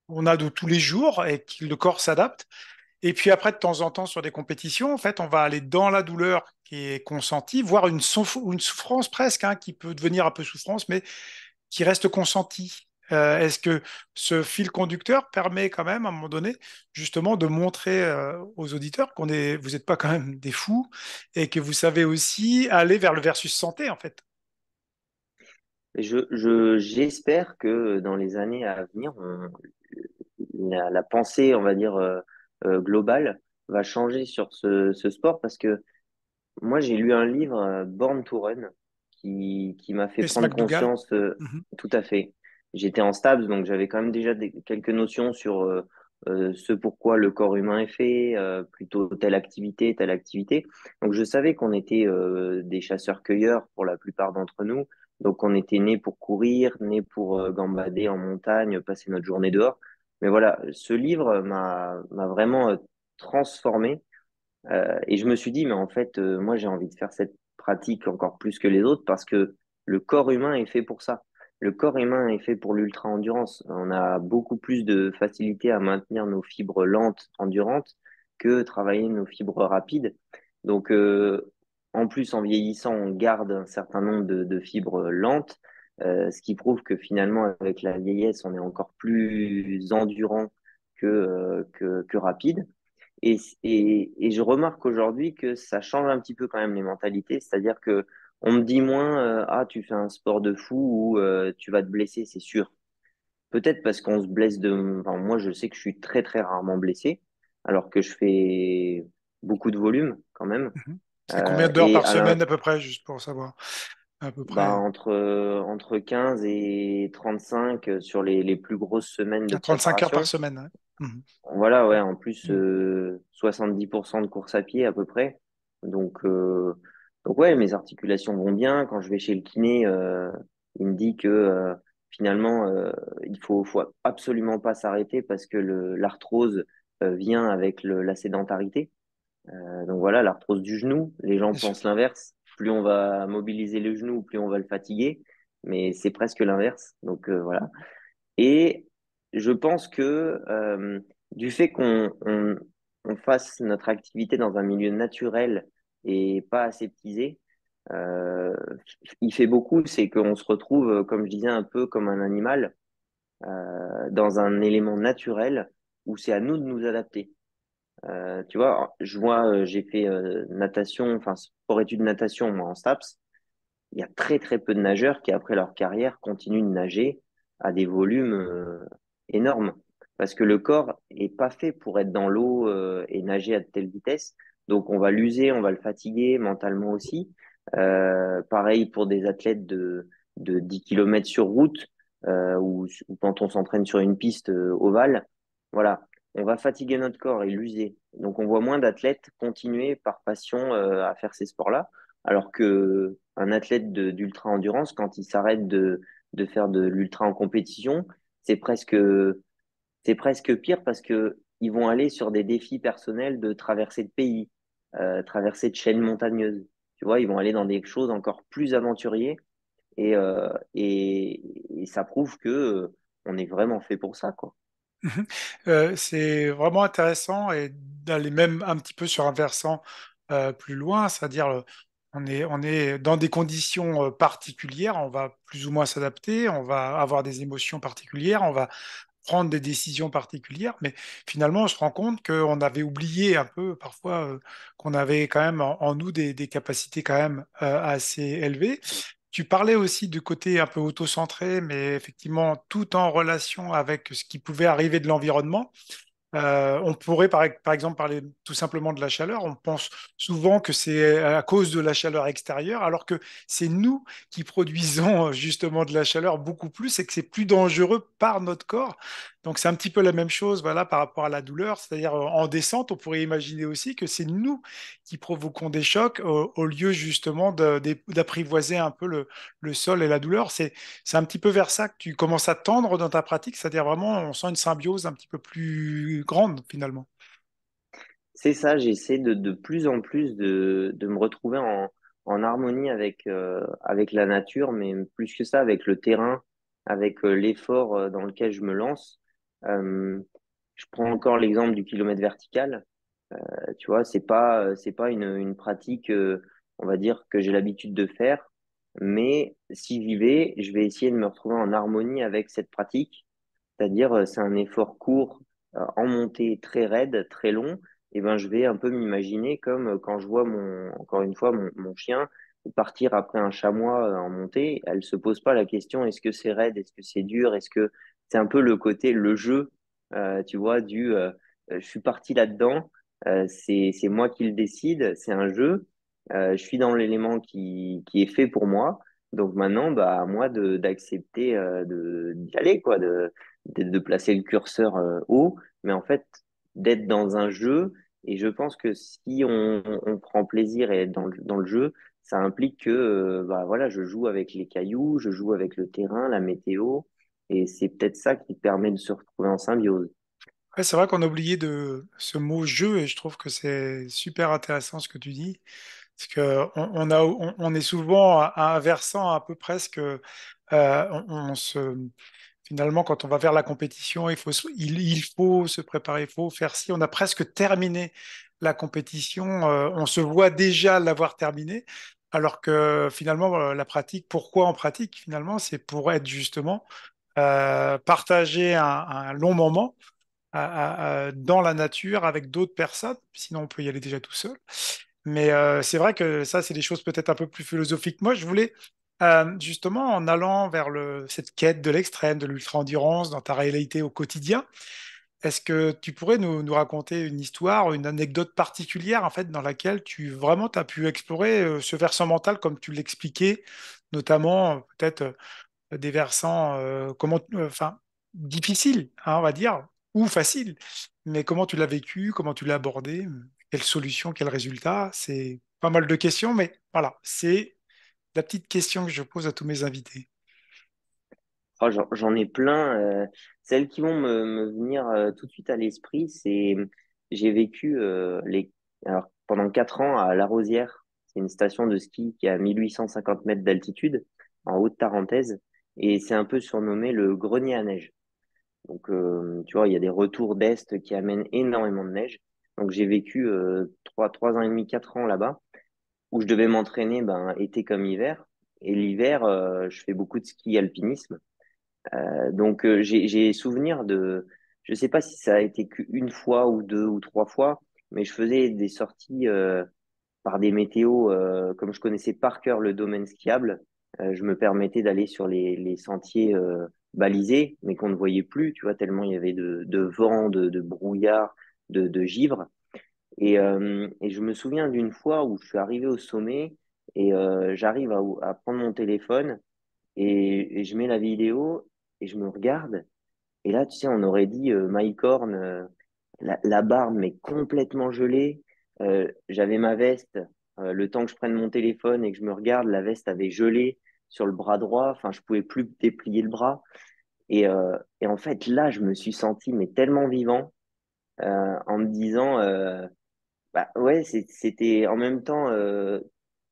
on a de tous les jours et que le corps s'adapte. Et puis après, de temps en temps, sur des compétitions, en fait, on va aller dans la douleur qui est consentie, voire une souffrance presque, qui peut devenir un peu souffrance, mais qui reste consentie. Est-ce que ce fil conducteur permet quand même, à un moment donné, justement, de montrer aux auditeurs vous n'êtes pas quand même des fous et que vous savez aussi aller vers le versus santé, en fait. J'espère que dans les années à venir, la pensée, on va dire, globale va changer sur ce sport parce que moi, j'ai lu un livre, Born to Run, qui m'a fait Et prendre McDougall. conscience, Mhm. tout à fait. J'étais en STABS, donc j'avais quand même déjà quelques notions sur ce pourquoi le corps humain est fait, plutôt telle activité, telle activité. Donc je savais qu'on était des chasseurs-cueilleurs pour la plupart d'entre nous. Donc on était nés pour courir, nés pour gambader en montagne, passer notre journée dehors. Mais voilà, ce livre m'a vraiment transformé et je me suis dit, mais en fait, moi, j'ai envie de faire cette pratique encore plus que les autres parce que le corps humain est fait pour ça. Le corps humain est fait pour l'ultra-endurance. On a beaucoup plus de facilité à maintenir nos fibres lentes, endurantes, que travailler nos fibres rapides. Donc, en plus, en vieillissant, on garde un certain nombre de fibres lentes, ce qui prouve que finalement, avec la vieillesse, on est encore plus endurant que rapide. Et je remarque aujourd'hui que ça change un petit peu quand même les mentalités, c'est-à-dire que on me dit moins ah tu fais un sport de fou ou tu vas te blesser, c'est sûr. Peut-être parce qu'on se blesse enfin, moi je sais que je suis très très rarement blessé, alors que je fais beaucoup de volume quand même. Mhm. C'est combien d'heures Et par semaine à peu près, juste pour savoir, à peu bah, près entre 15 et 35 sur les plus grosses semaines de à 35 heures par préparation. semaine. Ouais. Voilà, ouais, en plus, Mhm. 70% de course à pied à peu près. Donc, euh, donc ouais, mes articulations vont bien. Quand je vais chez le kiné, il me dit que finalement, faut absolument pas s'arrêter parce que l'arthrose vient avec la sédentarité. Donc voilà, l'arthrose du genou, les gens Bien sûr. pensent l'inverse. Plus on va mobiliser le genou, plus on va le fatiguer. Mais c'est presque l'inverse. Donc voilà. Et je pense que du fait on fasse notre activité dans un milieu naturel et pas aseptisé, euh, il fait beaucoup, c'est qu'on se retrouve, comme je disais, un peu comme un animal dans un élément naturel où c'est à nous de nous adapter. Tu vois, j'ai fait natation, enfin sport-études natation, moi en STAPS. Il y a très très peu de nageurs qui, après leur carrière, continuent de nager à des volumes énormes. Parce que le corps est pas fait pour être dans l'eau et nager à de telle vitesse. Donc on va l'user, on va le fatiguer mentalement aussi. Pareil pour des athlètes de 10 kilomètres sur route ou quand on s'entraîne sur une piste ovale. Voilà, on va fatiguer notre corps et l'user. Donc on voit moins d'athlètes continuer par passion à faire ces sports-là. Alors que un athlète d'ultra-endurance, quand il s'arrête de faire de l'ultra en compétition, c'est presque, c'est presque pire parce que ils vont aller sur des défis personnels de traversée de pays, traversée de chaînes montagneuses. Tu vois, ils vont aller dans des choses encore plus aventuriers et ça prouve que on est vraiment fait pour ça, quoi. Mhm. C'est vraiment intéressant et d'aller même un petit peu sur un versant plus loin, c'est-à-dire on est dans des conditions particulières, on va plus ou moins s'adapter, on va avoir des émotions particulières, on va prendre des décisions particulières, mais finalement on se rend compte qu'on avait oublié un peu parfois qu'on avait quand même en nous des capacités quand même assez élevées. Tu parlais aussi du côté un peu auto-centré, mais effectivement tout en relation avec ce qui pouvait arriver de l'environnement. On pourrait par exemple parler tout simplement de la chaleur. On pense souvent que c'est à cause de la chaleur extérieure, alors que c'est nous qui produisons justement de la chaleur beaucoup plus et que c'est plus dangereux par notre corps. Donc c'est un petit peu la même chose, voilà, par rapport à la douleur. C'est-à-dire en descente, on pourrait imaginer aussi que c'est nous qui provoquons des chocs au lieu justement d'apprivoiser un peu le sol et la douleur. C'est un petit peu vers ça que tu commences à tendre dans ta pratique, c'est-à-dire vraiment, on sent une symbiose un petit peu plus grande finalement. C'est ça, j'essaie de plus en plus de me retrouver en harmonie avec la nature, mais plus que ça, avec le terrain, avec l'effort dans lequel je me lance. Euh, je prends encore l'exemple du kilomètre vertical. Tu vois, c'est pas une pratique, on va dire, que j'ai l'habitude de faire, mais si j'y vais, je vais essayer de me retrouver en harmonie avec cette pratique. C'est-à-dire, c'est un effort court, en montée très raide, très long. Et ben, je vais un peu m'imaginer comme quand je vois encore une fois, mon chien partir après un chamois en montée. Elle se pose pas la question, est-ce que c'est raide, est-ce que c'est dur, est-ce que c'est un peu le côté, le jeu, tu vois, je suis parti là-dedans, c'est moi qui le décide, c'est un jeu, je suis dans l'élément qui est fait pour moi. Donc maintenant, bah, à moi d'accepter d'y aller, quoi, de placer le curseur haut, mais en fait, d'être dans un jeu. Et je pense que si on prend plaisir et être dans le jeu, ça implique que bah, voilà, je joue avec les cailloux, je joue avec le terrain, la météo, et c'est peut-être ça qui permet de se retrouver en symbiose. Ouais, c'est vrai qu'on a oublié de ce mot jeu et je trouve que c'est super intéressant ce que tu dis. Parce que on est souvent à un versant un peu presque. On se, finalement, quand on va vers la compétition, il faut se préparer, il faut faire ci. On a presque terminé la compétition. On se voit déjà l'avoir terminée. Alors que finalement, la pratique, pourquoi on pratique finalement? C'est pour être justement partager un long moment dans la nature avec d'autres personnes. Sinon, on peut y aller déjà tout seul. Mais c'est vrai que ça, c'est des choses peut-être un peu plus philosophiques. Moi, je voulais, justement, en allant vers cette quête de l'extrême, de l'ultra-endurance dans ta réalité au quotidien, est-ce que tu pourrais nous raconter une histoire, une anecdote particulière, en fait, dans laquelle tu vraiment t'as pu explorer ce versant mental comme tu l'expliquais, notamment peut-être des versants enfin, difficiles, hein, on va dire, ou faciles, mais comment tu l'as vécu, comment tu l'as abordé, quelle solution, quel résultat, c'est pas mal de questions, mais voilà, c'est la petite question que je pose à tous mes invités. Oh, j'en ai plein. Celles qui vont me venir tout de suite à l'esprit, c'est j'ai vécu alors, pendant 4 ans à La Rosière. C'est une station de ski qui est à 1850 mètres d'altitude, en Haute-Tarentaise, et c'est un peu surnommé le grenier à neige. Donc, tu vois, il y a des retours d'Est qui amènent énormément de neige. Donc, j'ai vécu 3 ans et demi, 4 ans là-bas, où je devais m'entraîner ben, été comme hiver. Et l'hiver, je fais beaucoup de ski alpinisme. Donc j'ai souvenir de, je sais pas si ça a été qu'une fois ou deux ou trois fois, mais je faisais des sorties par des météos, comme je connaissais par cœur le domaine skiable, je me permettais d'aller sur les sentiers balisés, mais qu'on ne voyait plus, tu vois, tellement il y avait de vent, de brouillard, de givre. Et je me souviens d'une fois où je suis arrivé au sommet et j'arrive à prendre mon téléphone et je mets la vidéo et je me regarde. Et là, tu sais, on aurait dit Mike Horn, la barbe, mais complètement gelée. J'avais ma veste, le temps que je prenne mon téléphone et que je me regarde, la veste avait gelé sur le bras droit. Enfin, je pouvais plus déplier le bras. Et en fait, là, je me suis senti mais tellement vivant en me disant, bah ouais, c'était en même temps,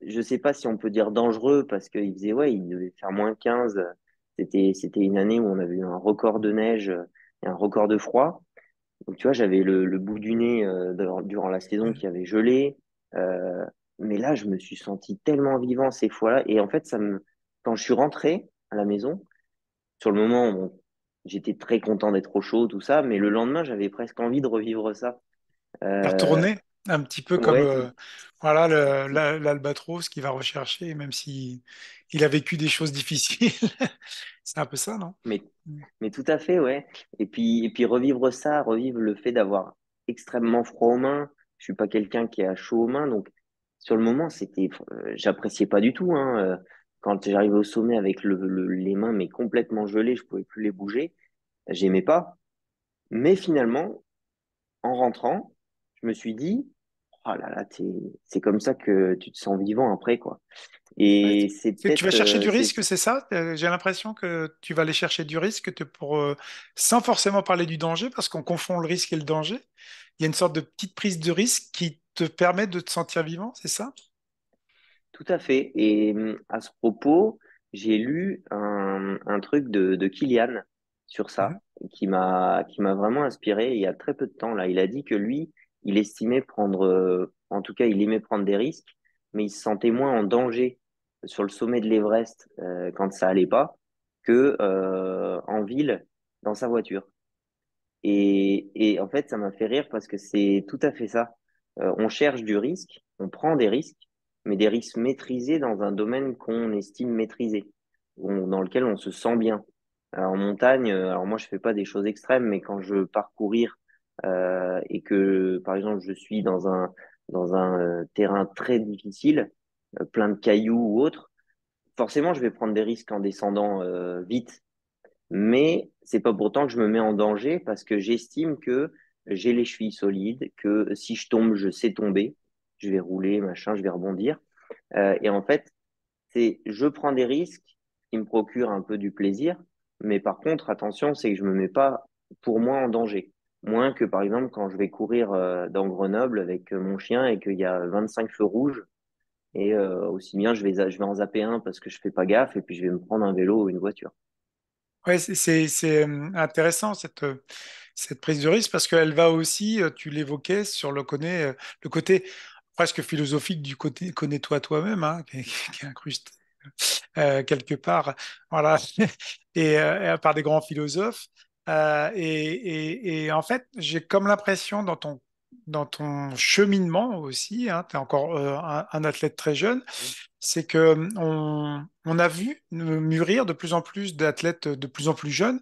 je sais pas si on peut dire dangereux parce qu'il faisait, ouais, il devait faire -15. C'était une année où on avait eu un record de neige et un record de froid. Donc, tu vois, j'avais le bout du nez durant la saison qui avait gelé. Euh, mais là, je me suis senti tellement vivant ces fois-là. Et en fait, quand je suis rentré à la maison, sur le moment, bon, j'étais très content d'être au chaud, tout ça. Mais le lendemain, j'avais presque envie de revivre ça. Et Euh, retourner un petit peu comme ouais, voilà tout, l'albatros qui va rechercher, même si il a vécu des choses difficiles. C'est un peu ça, non? mais Mais tout à fait, ouais. Et puis revivre ça, revivre le fait d'avoir extrêmement froid aux mains. Je suis pas quelqu'un qui a chaud aux mains, donc sur le moment, j'appréciais pas du tout, hein. Quand j'arrivais au sommet avec les mains mais complètement gelées, je pouvais plus les bouger. J'aimais pas. Mais finalement, en rentrant, je me suis dit, oh là là, c'est comme ça que tu te sens vivant après, quoi. Ouais. Et c'est Tu vas peut-être, chercher du c'est risque, c'est ça? J'ai l'impression que tu vas aller chercher du risque sans forcément parler du danger, parce qu'on confond le risque et le danger. Il y a une sorte de petite prise de risque qui te permet de te sentir vivant, c'est ça? Tout à fait. Et à ce propos, j'ai lu un truc de Kilian sur Mhm. ça, qui m'a vraiment inspiré il y a très peu de temps là. Il a dit que lui, il estimait prendre, en tout cas, il aimait prendre des risques, mais il se sentait moins en danger sur le sommet de l'Everest quand ça allait pas que en ville dans sa voiture. Et en fait, ça m'a fait rire parce que c'est tout à fait ça. On cherche du risque, on prend des risques, mais des risques maîtrisés dans un domaine qu'on estime maîtrisé, dans lequel on se sent bien. En montagne, alors moi je fais pas des choses extrêmes, mais quand je pars courir et que par exemple je suis dans un terrain très difficile, plein de cailloux ou autre, forcément je vais prendre des risques en descendant vite, mais c'est pas pourtant que je me mets en danger parce que j'estime que j'ai les chevilles solides, que si je tombe, je sais tomber, je vais rouler, machin, je vais rebondir. Et en fait, je prends des risques qui me procurent un peu du plaisir, mais par contre, attention, c'est que je me mets pas pour moi en danger. Moins que par exemple quand je vais courir dans Grenoble avec mon chien et qu'il y a 25 feux rouges, Et aussi bien, je vais en zapper un parce que je fais pas gaffe, et puis je vais me prendre un vélo ou une voiture. Ouais, c'est intéressant cette prise de risque parce qu'elle va aussi, tu l'évoquais, sur le côté presque philosophique du côté connais-toi toi-même, hein, qui est incrusté quelque part, voilà, et par des grands philosophes. Et en fait, j'ai comme l'impression dans ton cheminement aussi, hein, tu es encore un athlète très jeune, c'est que on a vu mûrir de plus en plus d'athlètes de plus en plus jeunes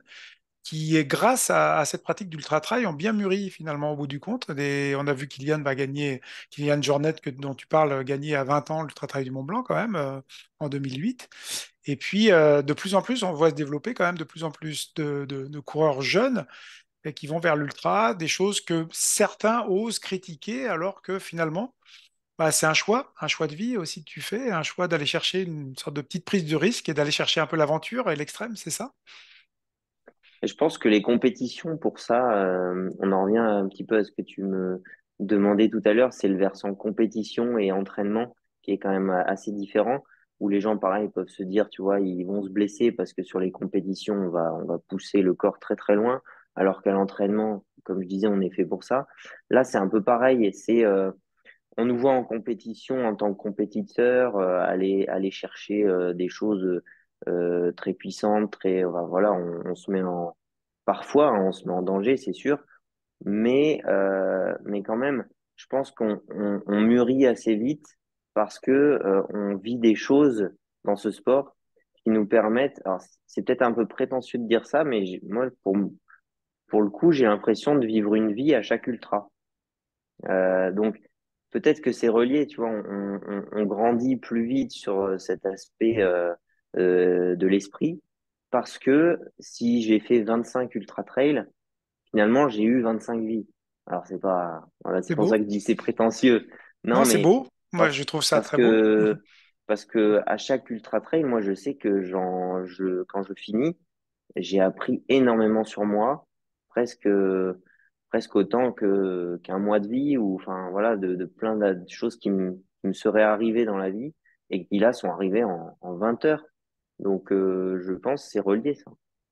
qui, grâce à cette pratique d'ultra-trail, ont bien mûri finalement au bout du compte. On a vu Kylian Jornet, dont tu parles, gagner à 20 ans l'ultra-trail du Mont Blanc quand même, en 2008. Et puis, de plus en plus, on voit se développer quand même de plus en plus de coureurs jeunes et qui vont vers l'ultra, des choses que certains osent critiquer alors que finalement, bah, c'est un choix de vie aussi que tu fais, un choix d'aller chercher une sorte de petite prise de risque et d'aller chercher un peu l'aventure et l'extrême, c'est ça? Et je pense que les compétitions, pour ça, on en revient un petit peu à ce que tu me demandais tout à l'heure, c'est le versant compétition et entraînement qui est quand même assez différent, où les gens, pareil, peuvent se dire, tu vois, ils vont se blesser parce que sur les compétitions, on va pousser le corps très très loin, alors qu'à l'entraînement, comme je disais, on est fait pour ça. Là, c'est un peu pareil, et on nous voit en compétition en tant que compétiteur, aller chercher des choses très puissantes, voilà, on se met parfois, hein, on se met en danger, c'est sûr, mais quand même, je pense on mûrit assez vite parce que on vit des choses dans ce sport qui nous permettent. Alors, c'est peut-être un peu prétentieux de dire ça, mais moi, pour le coup, j'ai l'impression de vivre une vie à chaque ultra. Donc, peut-être que c'est relié, tu vois, on grandit plus vite sur cet aspect de l'esprit, parce que si j'ai fait 25 ultra trail, finalement, j'ai eu 25 vies. Alors, c'est pas, voilà, c'est C'est pour ça beau? que je dis que c'est prétentieux. Non, Non, c'est mais beau. Moi, parce, je trouve ça parce très beau. que, parce que à chaque ultra trail, moi, je sais que quand je finis, j'ai appris énormément sur moi, presque, presque autant qu'un mois de vie, ou enfin voilà, de plein de choses qui me seraient arrivées dans la vie et qui là sont arrivées en 20 heures. Donc je pense que c'est relié ça.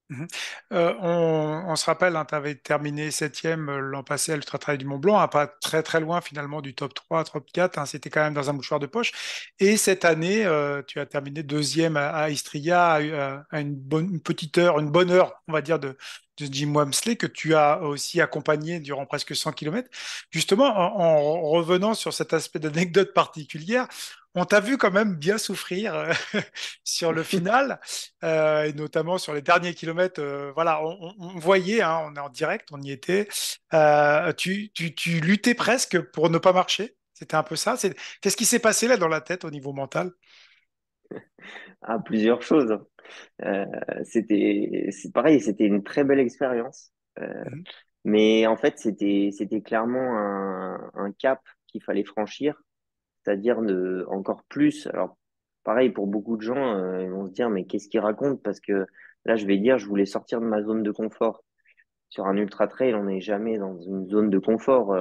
Mhm. On se rappelle, tu avais terminé septième l'an passé à l'Ultra Trail du Mont Blanc, hein, pas très très loin finalement du top 3, top 4, hein, c'était quand même dans un mouchoir de poche. Et cette année, tu as terminé deuxième à Istria, à une petite heure, une bonne heure, on va dire, de Jim Wamsley, que tu as aussi accompagné durant presque 100 kilomètres. Justement, en revenant sur cet aspect d'anecdote particulière, on t'a vu quand même bien souffrir sur le final et notamment sur les derniers kilomètres. Voilà, on voyait, hein, on est en direct, on y était. Tu luttais presque pour ne pas marcher. C'était un peu ça. Qu'est-ce qui s'est passé là dans la tête au niveau mental? Ah, plusieurs choses. Euh, c'est pareil, c'était une très belle expérience. Mhm. Mais en fait, c'était clairement un cap qu'il fallait franchir, c'est-à-dire encore plus. Alors, pareil, pour beaucoup de gens, ils vont se dire, mais qu'est-ce qu'il raconte? Parce que là, je vais dire, je voulais sortir de ma zone de confort. Sur un ultra trail, on n'est jamais dans une zone de confort.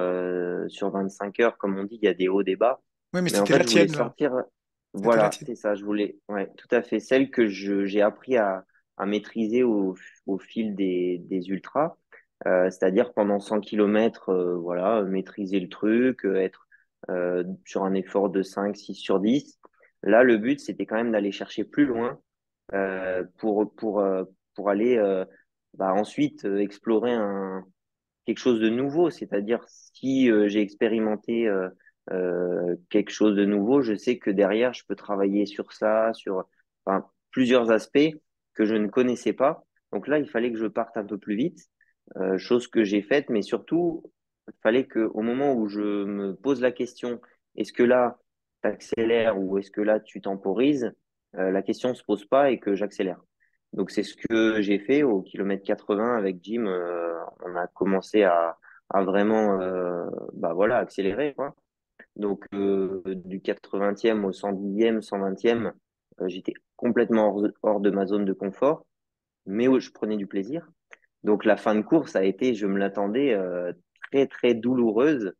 Sur 25 heures, comme on dit, il y a des hauts, des bas. Oui, mais Mais en c'était fait, la je voulais tienne, là. sortir. C'était la Voilà, tienne. c'est ça. Ouais, tout à fait, celle que j'ai appris à maîtriser au fil des ultras. C'est-à-dire pendant 100 kilomètres, voilà, maîtriser le truc, être sur un effort de 5, 6 sur 10. Là, le but, c'était quand même d'aller chercher plus loin pour aller ensuite explorer quelque chose de nouveau. C'est-à-dire, si j'ai expérimenté quelque chose de nouveau, je sais que derrière, je peux travailler sur ça, sur enfin, plusieurs aspects que je ne connaissais pas. Donc là, il fallait que je parte un peu plus vite, chose que j'ai faite, mais surtout, il fallait que au moment où je me pose la question, est-ce que là, tu accélères ou est-ce que là, tu temporises, la question ne se pose pas et que j'accélère. Donc c'est ce que j'ai fait au kilomètre 80 avec Jim. On a commencé à vraiment voilà, accélérer, quoi. Donc du 80e au 110e, 120e, j'étais complètement hors de ma zone de confort, mais où je prenais du plaisir. Donc la fin de course a été, je me l'attendais, très très douloureuse.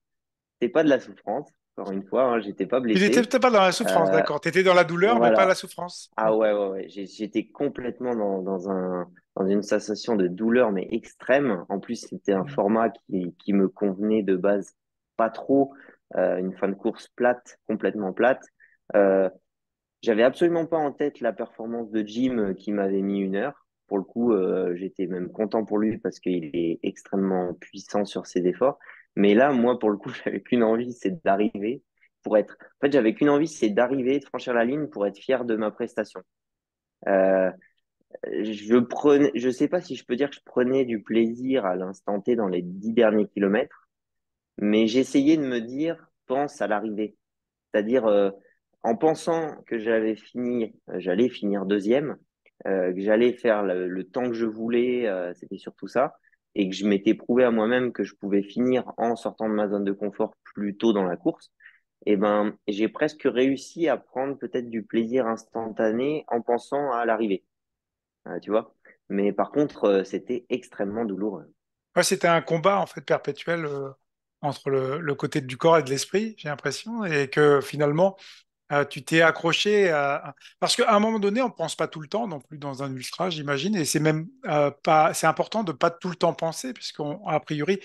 C'est pas de la souffrance, encore une fois, hein, j'étais pas Tu n'étais blessé. peut-être pas dans la souffrance, Euh, d'accord. Tu étais dans la douleur, mais pas la voilà. souffrance. Ah ouais, ouais, ouais. J'étais complètement dans une sensation de douleur, mais extrême. En plus, c'était un Mhm. format qui me convenait de base pas trop. Une fin de course plate, complètement plate. Euh, J'avais absolument pas en tête la performance de Jim qui m'avait mis 1 heure. Pour le coup, j'étais même content pour lui parce qu'il est extrêmement puissant sur ses efforts. Mais là, moi, pour le coup, j'avais qu'une envie, c'est d'arriver pour être. En fait, j'avais qu'une envie, c'est d'arriver, de franchir la ligne pour être fier de ma prestation. Euh, je sais pas si je peux dire que je prenais du plaisir à l'instant T dans les 10 derniers kilomètres, mais j'essayais de me dire, pense à l'arrivée. C'est-à-dire, en pensant que j'allais finir deuxième, que j'allais faire le temps que je voulais, c'était surtout ça, et que je m'étais prouvé à moi-même que je pouvais finir en sortant de ma zone de confort plus tôt dans la course, et ben, j'ai presque réussi à prendre peut-être du plaisir instantané en pensant à l'arrivée, tu vois. Mais par contre, c'était extrêmement douloureux. Ouais, c'était un combat en fait perpétuel entre le côté du corps et de l'esprit, j'ai l'impression, et que finalement, tu t'es accroché Parce qu'à un moment donné, on ne pense pas tout le temps non plus dans un ultra, j'imagine, et c'est même pas... C'est important de pas tout le temps penser, puisqu'a priori,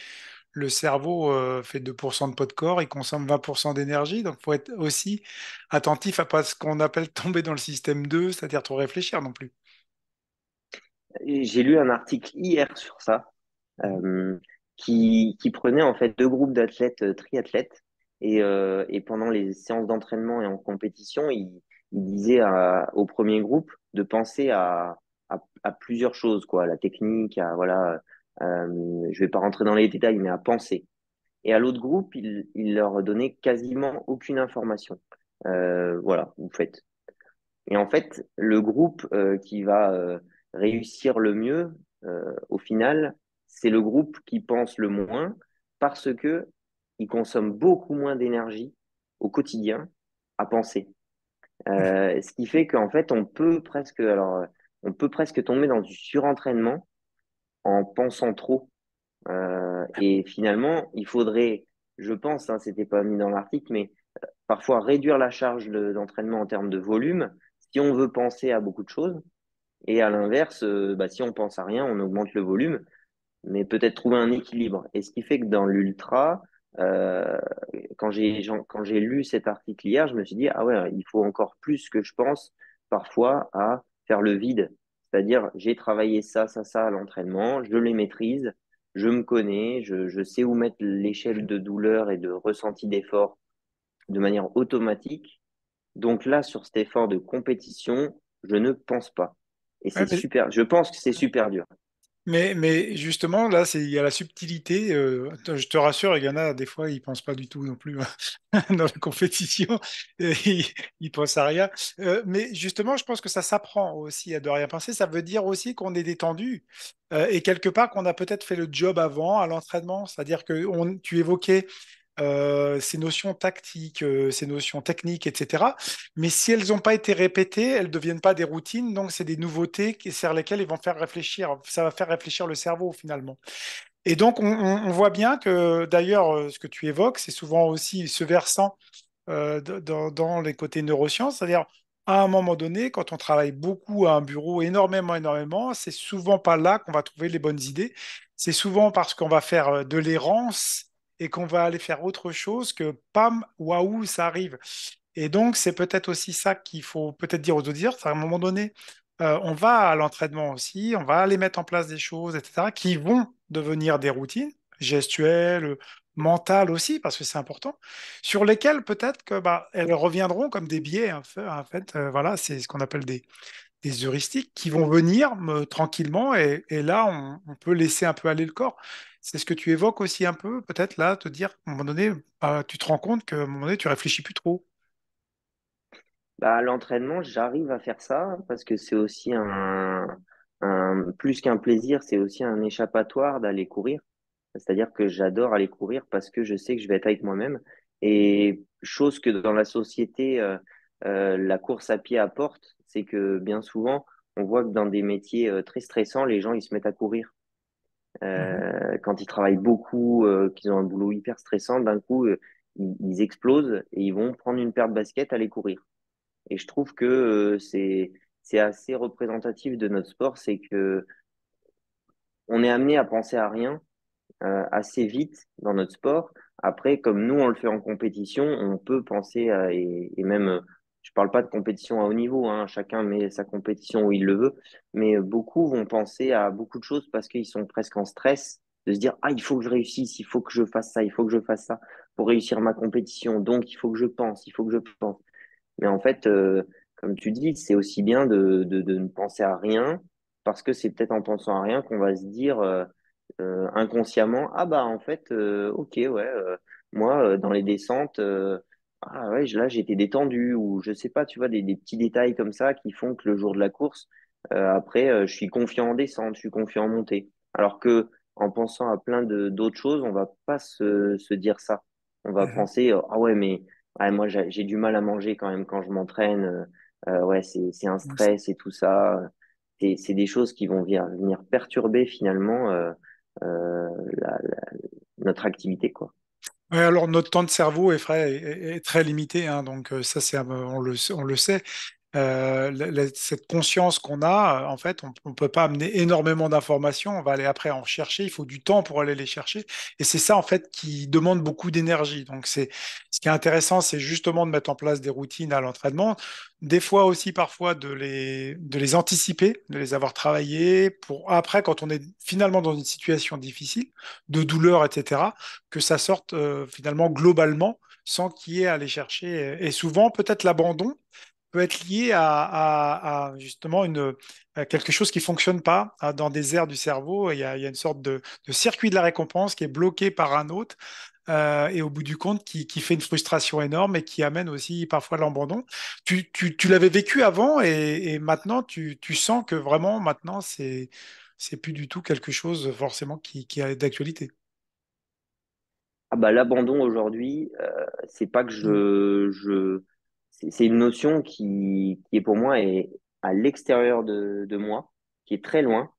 le cerveau fait 2% de poids de corps, il consomme 20% d'énergie, donc il faut être aussi attentif à pas ce qu'on appelle tomber dans le système 2, c'est-à-dire trop réfléchir non plus. J'ai lu un article hier sur ça, euh, qui prenait en fait 2 groupes d'athlètes triathlètes et pendant les séances d'entraînement et en compétition, il disait au premier groupe de penser à plusieurs choses, quoi, à la technique, à voilà, je vais pas rentrer dans les détails, mais à penser. Et à l'autre groupe, il leur donnait quasiment aucune information. Voilà, vous faites. Et en fait, le groupe qui va réussir le mieux, au final, c'est le groupe qui pense le moins parce que il consomme beaucoup moins d'énergie au quotidien à penser. Ce qui fait qu'en fait, on peut presque tomber dans du surentraînement en pensant trop. Et finalement, il faudrait, je pense, hein, c'était pas mis dans l'article, mais parfois réduire la charge d'entraînement en termes de volume si on veut penser à beaucoup de choses. Et à l'inverse, bah, si on pense à rien, on augmente le volume, mais peut-être trouver un équilibre. Et ce qui fait que dans l'ultra, euh, quand j'ai lu cet article hier, je me suis dit, ah ouais, il faut encore plus que je pense parfois à faire le vide. C'est-à-dire, j'ai travaillé ça à l'entraînement, je les maîtrise, je me connais, je sais où mettre l'échelle de douleur et de ressenti d'effort de manière automatique. Donc là, sur cet effort de compétition, je ne pense pas. Et Ouais, c'est super, je pense que c'est super dur. mais justement, là, il y a la subtilité. Je te rassure, il y en a des fois, ils pensent pas du tout non plus dans la compétition. Et ils pensent à rien. Mais justement, je pense que ça s'apprend aussi à de rien penser. Ça veut dire aussi qu'on est détendu et quelque part qu'on a peut-être fait le job avant à l'entraînement. C'est-à-dire que tu évoquais ces notions tactiques, ces notions techniques, etc. Mais si elles n'ont pas été répétées, elles ne deviennent pas des routines, donc c'est des nouveautés sur lesquelles ils vont faire réfléchir. Ça va faire réfléchir le cerveau finalement. Et donc on voit bien que d'ailleurs, ce que tu évoques, c'est souvent aussi ce versant dans les côtés neurosciences, c'est-à-dire à un moment donné, quand on travaille beaucoup à un bureau, énormément, c'est souvent pas là qu'on va trouver les bonnes idées. C'est souvent parce qu'on va faire de l'errance et qu'on va aller faire autre chose que pam, waouh, ça arrive. Et donc, c'est peut-être aussi ça qu'il faut peut-être dire aux auditeurs, c'est à un moment donné, on va à l'entraînement aussi, on va aller mettre en place des choses, etc., qui vont devenir des routines gestuelles, mentales aussi, parce que c'est important, sur lesquelles peut-être que bah, elles reviendront comme des biais. En fait, voilà, c'est ce qu'on appelle des heuristiques qui vont venir tranquillement, et là, on peut laisser un peu aller le corps. C'est ce que tu évoques aussi un peu, peut-être là, te dire, à un moment donné, bah, tu te rends compte qu'à un moment donné, tu réfléchis plus trop. Bah, à l'entraînement, j'arrive à faire ça parce que c'est aussi plus qu'un plaisir, c'est aussi un échappatoire d'aller courir. C'est-à-dire que j'adore aller courir parce que je sais que je vais être avec moi-même. Et chose que dans la société, la course à pied apporte, c'est que bien souvent, on voit que dans des métiers très stressants, les gens, ils se mettent à courir. Mhm. Quand ils travaillent beaucoup, qu'ils ont un boulot hyper stressant, d'un coup, ils explosent et ils vont prendre une paire de baskets, aller courir. Et je trouve que c'est assez représentatif de notre sport, c'est que on est amené à penser à rien assez vite dans notre sport. Après, comme nous, on le fait en compétition, on peut penser à, et même, je parle pas de compétition à haut niveau, hein, chacun met sa compétition où il le veut, mais beaucoup vont penser à beaucoup de choses parce qu'ils sont presque en stress de se dire, ah, il faut que je réussisse, il faut que je fasse ça, il faut que je fasse ça pour réussir ma compétition. Donc, il faut que je pense, il faut que je pense. Mais en fait, comme tu dis, c'est aussi bien de ne penser à rien, parce que c'est peut-être en pensant à rien qu'on va se dire inconsciemment, ah bah en fait, ok, ouais, moi, dans les descentes, ah ouais, là, j'étais détendu, ou je sais pas, tu vois, des petits détails comme ça qui font que le jour de la course, après, je suis confiant en descente, je suis confiant en montée. Alors que en pensant à plein de d'autres choses, on va pas se dire ça. On va Mhm. penser, ah ouais, mais ouais, moi, j'ai du mal à manger quand même quand je m'entraîne. Ouais, c'est un stress et tout ça. C'est des choses qui vont venir perturber finalement notre activité, quoi. Ouais, alors notre temps de cerveau est très limité, hein, donc ça c'est on le sait. Cette conscience qu'on a, en fait, on peut pas amener énormément d'informations. On va aller après en chercher. Il faut du temps pour aller les chercher. Et c'est ça, en fait, qui demande beaucoup d'énergie. Donc, ce qui est intéressant, c'est justement de mettre en place des routines à l'entraînement. Des fois aussi, parfois, de les anticiper, de les avoir travaillées pour après, quand on est finalement dans une situation difficile, de douleur, etc., que ça sorte finalement globalement sans qu'il y ait à aller chercher. Et souvent, peut-être l'abandon peut être lié à justement à quelque chose qui fonctionne pas dans des aires du cerveau. Il y a une sorte de circuit de la récompense qui est bloqué par un autre et au bout du compte qui fait une frustration énorme et qui amène aussi parfois l'abandon. Tu l'avais vécu avant et maintenant tu sens que vraiment maintenant c'est plus du tout quelque chose forcément qui est d'actualité. Ah bah l'abandon aujourd'hui, c'est pas que Mm. c'est une notion qui est pour moi est à l'extérieur de moi, qui est très loin.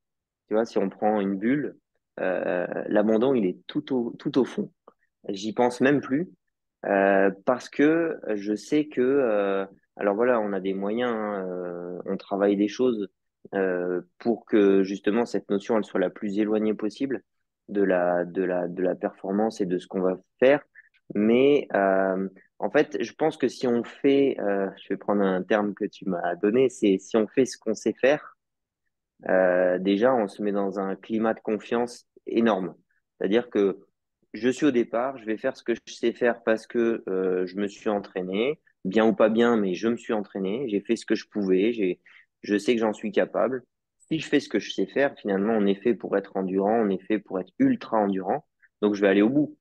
Tu vois, si on prend une bulle, l'abandon, il est tout au fond. J'y pense même plus parce que je sais que, alors voilà, on a des moyens, hein, on travaille des choses pour que justement cette notion elle soit la plus éloignée possible de la performance et de ce qu'on va faire. Mais en fait, je pense que si on fait, je vais prendre un terme que tu m'as donné, c'est si on fait ce qu'on sait faire déjà, on se met dans un climat de confiance énorme. C'est-à-dire que je suis au départ, je vais faire ce que je sais faire parce que je me suis entraîné, bien ou pas bien, mais je me suis entraîné, j'ai fait ce que je pouvais, je sais que j'en suis capable. Si je fais ce que je sais faire, finalement, on est fait pour être endurant, on est fait pour être ultra endurant, donc je vais aller au bout.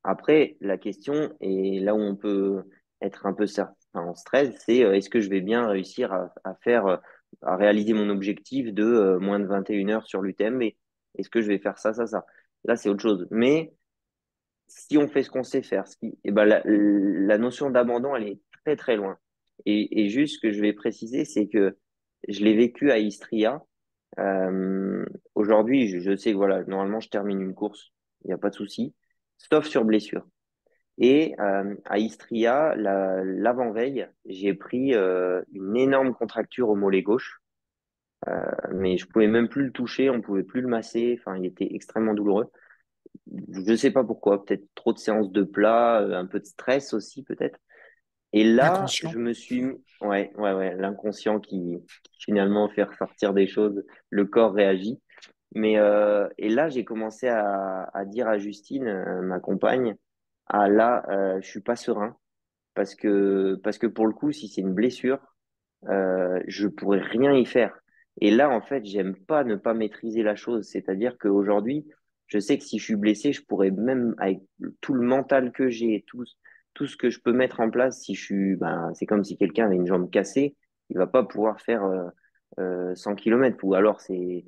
Après, la question, et là où on peut être un peu en stress, c'est est-ce que je vais bien réussir à faire, à réaliser mon objectif de moins de 21 heures sur l'UTMB? Est-ce que je vais faire ça, ça, ça? Là, c'est autre chose. Mais si on fait ce qu'on sait faire, eh ben, la notion d'abandon, elle est très, très loin. Et juste ce que je vais préciser, c'est que je l'ai vécu à Istria. Aujourd'hui, je sais que voilà, normalement, je termine une course, il n'y a pas de souci, sauf sur blessure. Et à Istria, l'avant-veille, j'ai pris une énorme contracture au mollet gauche, mais je pouvais même plus le toucher, on pouvait plus le masser, enfin, il était extrêmement douloureux. Je sais pas pourquoi, peut-être trop de séances de plat, un peu de stress aussi peut-être. Et là, Inconscient. ouais, l'inconscient qui finalement fait ressortir des choses, le corps réagit. Mais et là, j'ai commencé à dire à Justine, ma compagne, ah là, je suis pas serein parce que pour le coup, si c'est une blessure, je pourrais rien y faire. Et là, en fait, j'aime pas ne pas maîtriser la chose. C'est-à-dire qu'aujourd'hui, je sais que si je suis blessé, je pourrais même, avec tout le mental que j'ai, tout ce que je peux mettre en place, si je suis, ben, c'est comme si quelqu'un avait une jambe cassée, il va pas pouvoir faire 100 km, ou alors c'est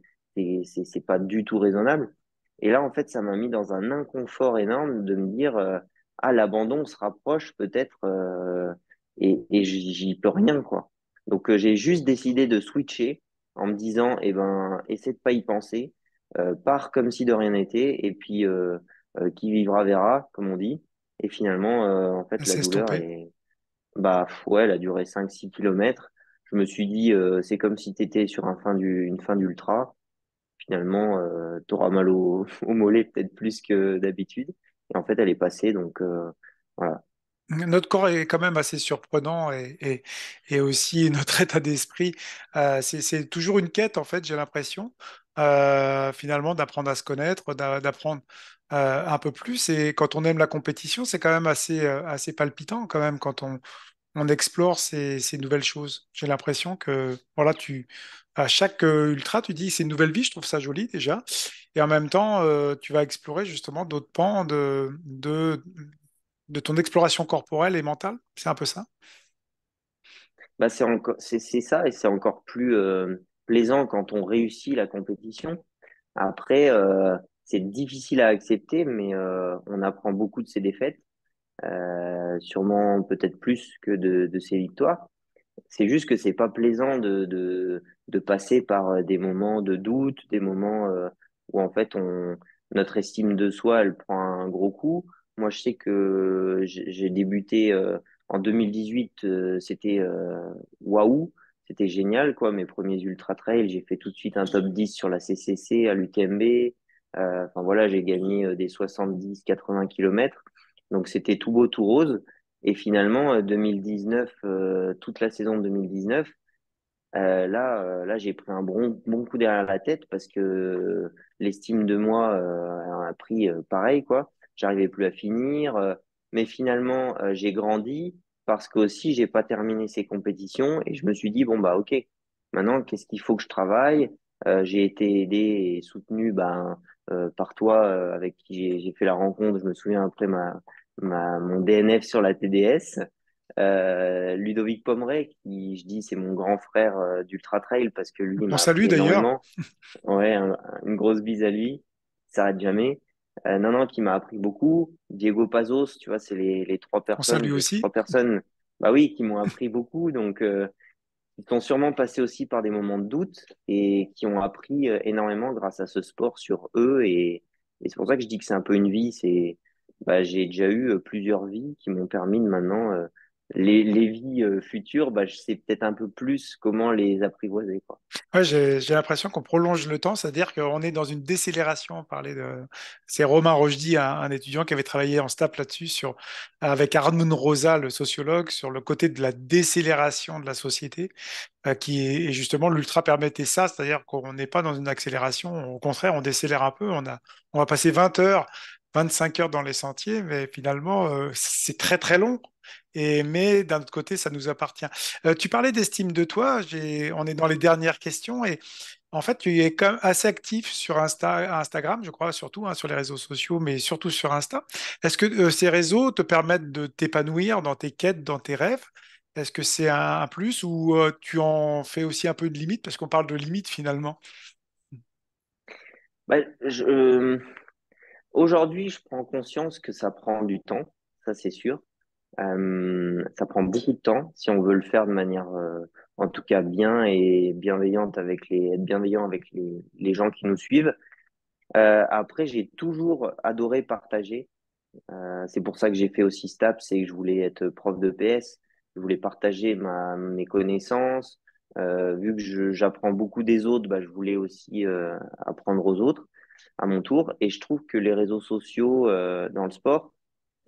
pas du tout raisonnable. Et là, en fait, ça m'a mis dans un inconfort énorme de me dire, ah, l'abandon se rapproche peut-être, et j'y peux rien, quoi. Donc j'ai juste décidé de switcher en me disant, eh ben, essaie de pas y penser, pars comme si de rien n'était, et puis qui vivra verra, comme on dit. Et finalement, en fait, la C'est douleur stoppé. est, bah, ouais, elle a duré 5-6 kilomètres. Je me suis dit, c'est comme si tu étais sur une fin d'ultra. Finalement, tu auras mal au mollet peut-être plus que d'habitude. Et en fait, elle est passée, donc voilà. Notre corps est quand même assez surprenant et aussi notre état d'esprit. C'est toujours une quête, en fait, j'ai l'impression, finalement, d'apprendre à se connaître, d'apprendre un peu plus. Et quand on aime la compétition, c'est quand même assez palpitant, quand même, quand on explore ces nouvelles choses. J'ai l'impression que, voilà, à chaque ultra, tu dis c'est une nouvelle vie, je trouve ça joli déjà. Et en même temps, tu vas explorer justement d'autres pans de ton exploration corporelle et mentale. C'est un peu ça. Bah, c'est ça, et c'est encore plus plaisant quand on réussit la compétition. Après, c'est difficile à accepter, mais on apprend beaucoup de ses défaites, sûrement peut-être plus que de ses victoires. C'est juste que c'est pas plaisant de passer par des moments de doute, des moments où en fait notre estime de soi, elle prend un gros coup. Moi, je sais que j'ai débuté en 2018, c'était waouh, c'était génial quoi. Mes premiers ultra trails, j'ai fait tout de suite un top 10 sur la CCC à l'UTMB. Enfin voilà, j'ai gagné des 70-80 kilomètres. Donc c'était tout beau, tout rose. Et finalement, 2019, toute la saison de 2019, là, j'ai pris un bon coup derrière la tête parce que l'estime de moi a pris pareil, quoi. J'arrivais plus à finir, mais finalement, j'ai grandi parce que aussi, j'ai pas terminé ces compétitions et je me suis dit, bon, bah, ok, maintenant, qu'est-ce qu'il faut que je travaille? J'ai été aidé et soutenu ben, par toi, avec qui j'ai fait la rencontre. Je me souviens après mon DNF sur la TDS. Ludovic Pomeray, qui je dis c'est mon grand frère d'Ultra Trail parce que lui il On m'a salue appris d'ailleurs. énormément. Ouais, une grosse bise à lui, il s'arrête jamais. Non, non, qui m'a appris beaucoup. Diego Pazos, tu vois, c'est les trois On personnes, salue les aussi. trois personnes, bah oui, qui m'ont appris beaucoup. Donc, ils sont sûrement passés aussi par des moments de doute et qui ont appris énormément grâce à ce sport sur eux. Et c'est pour ça que je dis que c'est un peu une vie. Bah, j'ai déjà eu plusieurs vies qui m'ont permis de maintenant, les vies futures, bah, je sais peut-être un peu plus comment les apprivoiser, quoi. Ouais, j'ai l'impression qu'on prolonge le temps, c'est-à-dire qu'on est dans une décélération. On parlait de... C'est Romain Rochdy, un étudiant qui avait travaillé en STAPS là-dessus, avec Arnoun Rosa, le sociologue, sur le côté de la décélération de la société, et justement l'ultra permettait ça, c'est-à-dire qu'on n'est pas dans une accélération, au contraire, on décélère un peu. On va passer 20 heures, 25 heures dans les sentiers, mais finalement, c'est très très long. Mais d'un autre côté, ça nous appartient. Tu parlais d'estime de toi, on est dans les dernières questions et en fait, tu es quand même assez actif sur Instagram, je crois, surtout hein, sur les réseaux sociaux, mais surtout sur Insta. Est-ce que ces réseaux te permettent de t'épanouir dans tes quêtes, dans tes rêves? Est-ce que c'est un plus ou tu en fais aussi un peu de limite parce qu'on parle de limite finalement? Bah, aujourd'hui, je prends conscience que ça prend du temps, ça c'est sûr. Ça prend beaucoup de temps si on veut le faire de manière, en tout cas bien et bienveillante être bienveillant avec les gens qui nous suivent. Après, j'ai toujours adoré partager. C'est pour ça que j'ai fait aussi STAPS, c'est que je voulais être prof de PS. Je voulais partager mes connaissances. Vu que j'apprends beaucoup des autres, bah, je voulais aussi apprendre aux autres à mon tour. Et je trouve que les réseaux sociaux dans le sport,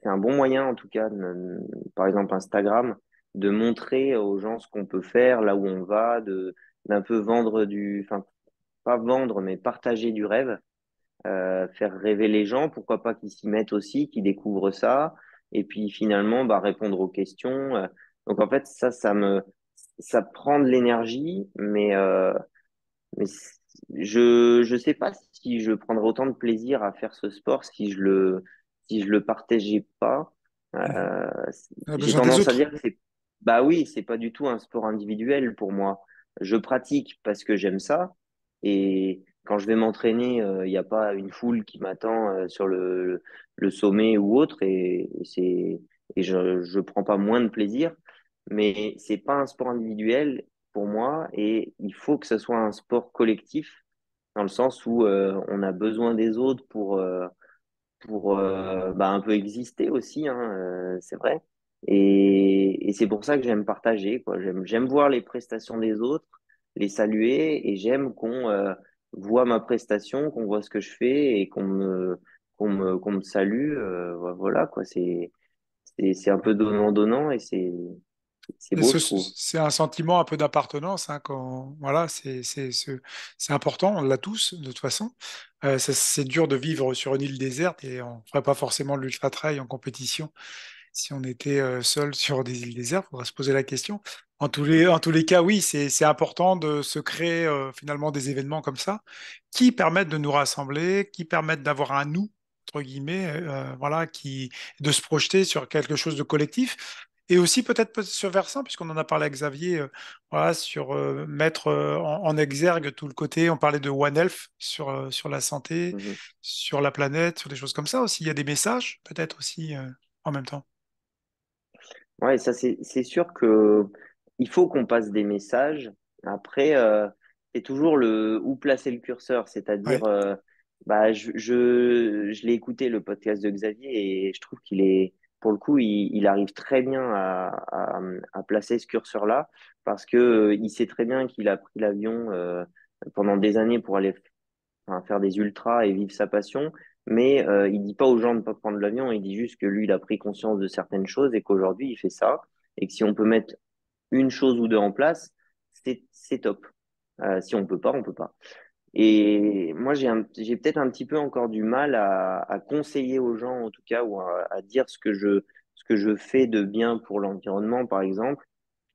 c'est un bon moyen, en tout cas, par exemple Instagram, de montrer aux gens ce qu'on peut faire, là où on va, d'un peu enfin, pas vendre, mais partager du rêve, faire rêver les gens, pourquoi pas qu'ils s'y mettent aussi, qu'ils découvrent ça, et puis finalement, bah, répondre aux questions. Donc en fait, ça prend de l'énergie, mais je sais pas si je prendrais autant de plaisir à faire ce sport si je le partageais pas. Mhm. Euh, On a j'ai besoin des tendance à autres. dire que bah oui, c'est pas du tout un sport individuel pour moi. Je pratique parce que j'aime ça et quand je vais m'entraîner, il n'y a pas une foule qui m'attend sur le sommet ou autre et je prends pas moins de plaisir, mais c'est pas un sport individuel pour moi et il faut que ce soit un sport collectif dans le sens où on a besoin des autres pour bah, un peu exister aussi, hein, c'est vrai. Et c'est pour ça que j'aime partager, quoi. J'aime voir les prestations des autres, les saluer, et j'aime qu'on voit ma prestation, qu'on voit ce que je fais et qu'on me salue. Voilà, quoi. C'est un peu donnant-donnant et c'est Et beau, je trouve. c'est un sentiment un peu d'appartenance, hein, quand, voilà, c'est important, on l'a tous, de toute façon. C'est dur de vivre sur une île déserte et on ne ferait pas forcément de l'ultra-trail en compétition si on était seul sur des îles désertes. Il faudra se poser la question. En tous les cas, oui, c'est important de se créer finalement des événements comme ça qui permettent de nous rassembler, qui permettent d'avoir un nous, entre guillemets, voilà, de se projeter sur quelque chose de collectif. Et aussi peut-être sur versant, puisqu'on en a parlé avec Xavier, voilà, sur mettre en exergue tout le côté, on parlait de One Health sur la santé, Mhm. sur la planète, sur des choses comme ça aussi. Il y a des messages peut-être aussi en même temps. Ouais, ça c'est sûr que il faut qu'on passe des messages. Après, c'est toujours le où placer le curseur, c'est-à-dire, Ouais. bah je l'ai écouté le podcast de Xavier et je trouve qu'il est pour le coup il arrive très bien à placer ce curseur-là parce que il sait très bien qu'il a pris l'avion pendant des années pour aller enfin, faire des ultras et vivre sa passion. Mais il dit pas aux gens de pas prendre l'avion, il dit juste que lui, il a pris conscience de certaines choses et qu'aujourd'hui, il fait ça. Et que si on peut mettre une chose ou deux en place, c'est top. Si on peut pas, on peut pas. Et moi, j'ai peut-être un petit peu encore du mal à conseiller aux gens, en tout cas, ou à dire ce que je fais de bien pour l'environnement, par exemple,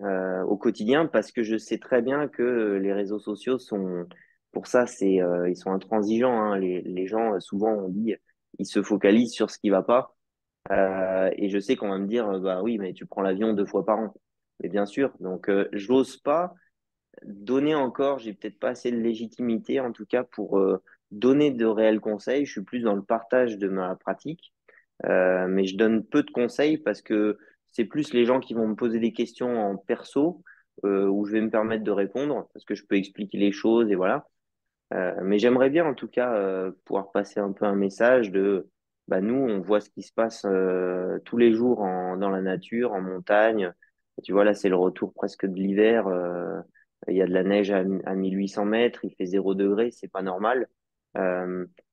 au quotidien, parce que je sais très bien que les réseaux sociaux sont, pour ça, ils sont intransigeants, hein. Les gens, souvent, on dit, ils se focalisent sur ce qui va pas. Et je sais qu'on va me dire, bah oui, mais tu prends l'avion 2 fois par an. Mais bien sûr, donc j'ose pas donner encore, j'ai peut-être pas assez de légitimité en tout cas pour donner de réels conseils. Je suis plus dans le partage de ma pratique, mais je donne peu de conseils parce que c'est plus les gens qui vont me poser des questions en perso où je vais me permettre de répondre parce que je peux expliquer les choses et voilà. Mais j'aimerais bien en tout cas pouvoir passer un peu un message de bah, nous, on voit ce qui se passe tous les jours dans la nature, en montagne. Tu vois, là, c'est le retour presque de l'hiver. Il y a de la neige à 1800 mètres, il fait 0 degré, c'est pas normal.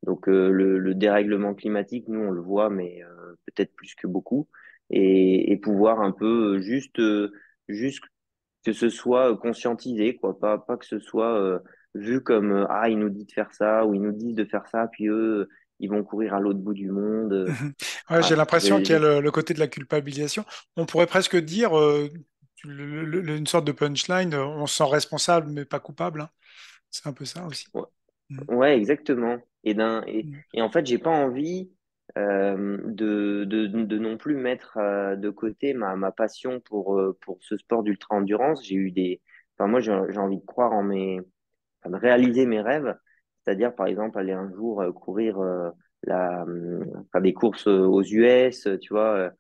Donc, le dérèglement climatique, nous, on le voit, mais peut-être plus que beaucoup. Et pouvoir un peu juste que ce soit conscientisé, quoi. Pas que ce soit vu comme ah, ils nous disent de faire ça ou ils nous disent de faire ça, puis eux, ils vont courir à l'autre bout du monde. Mhm. Ouais, j'ai Voilà. l'impression qu'il y a le côté de la culpabilisation. On pourrait presque dire une sorte de punchline, on se sent responsable mais pas coupable, hein. C'est un peu ça aussi. Ouais, Mhm. ouais, exactement. Mhm. Et en fait, j'ai pas envie de non plus mettre de côté ma passion pour ce sport d'ultra-endurance. Enfin, moi, j'ai envie de croire enfin, de réaliser mes rêves, c'est-à-dire par exemple aller un jour courir faire des courses aux US, tu vois,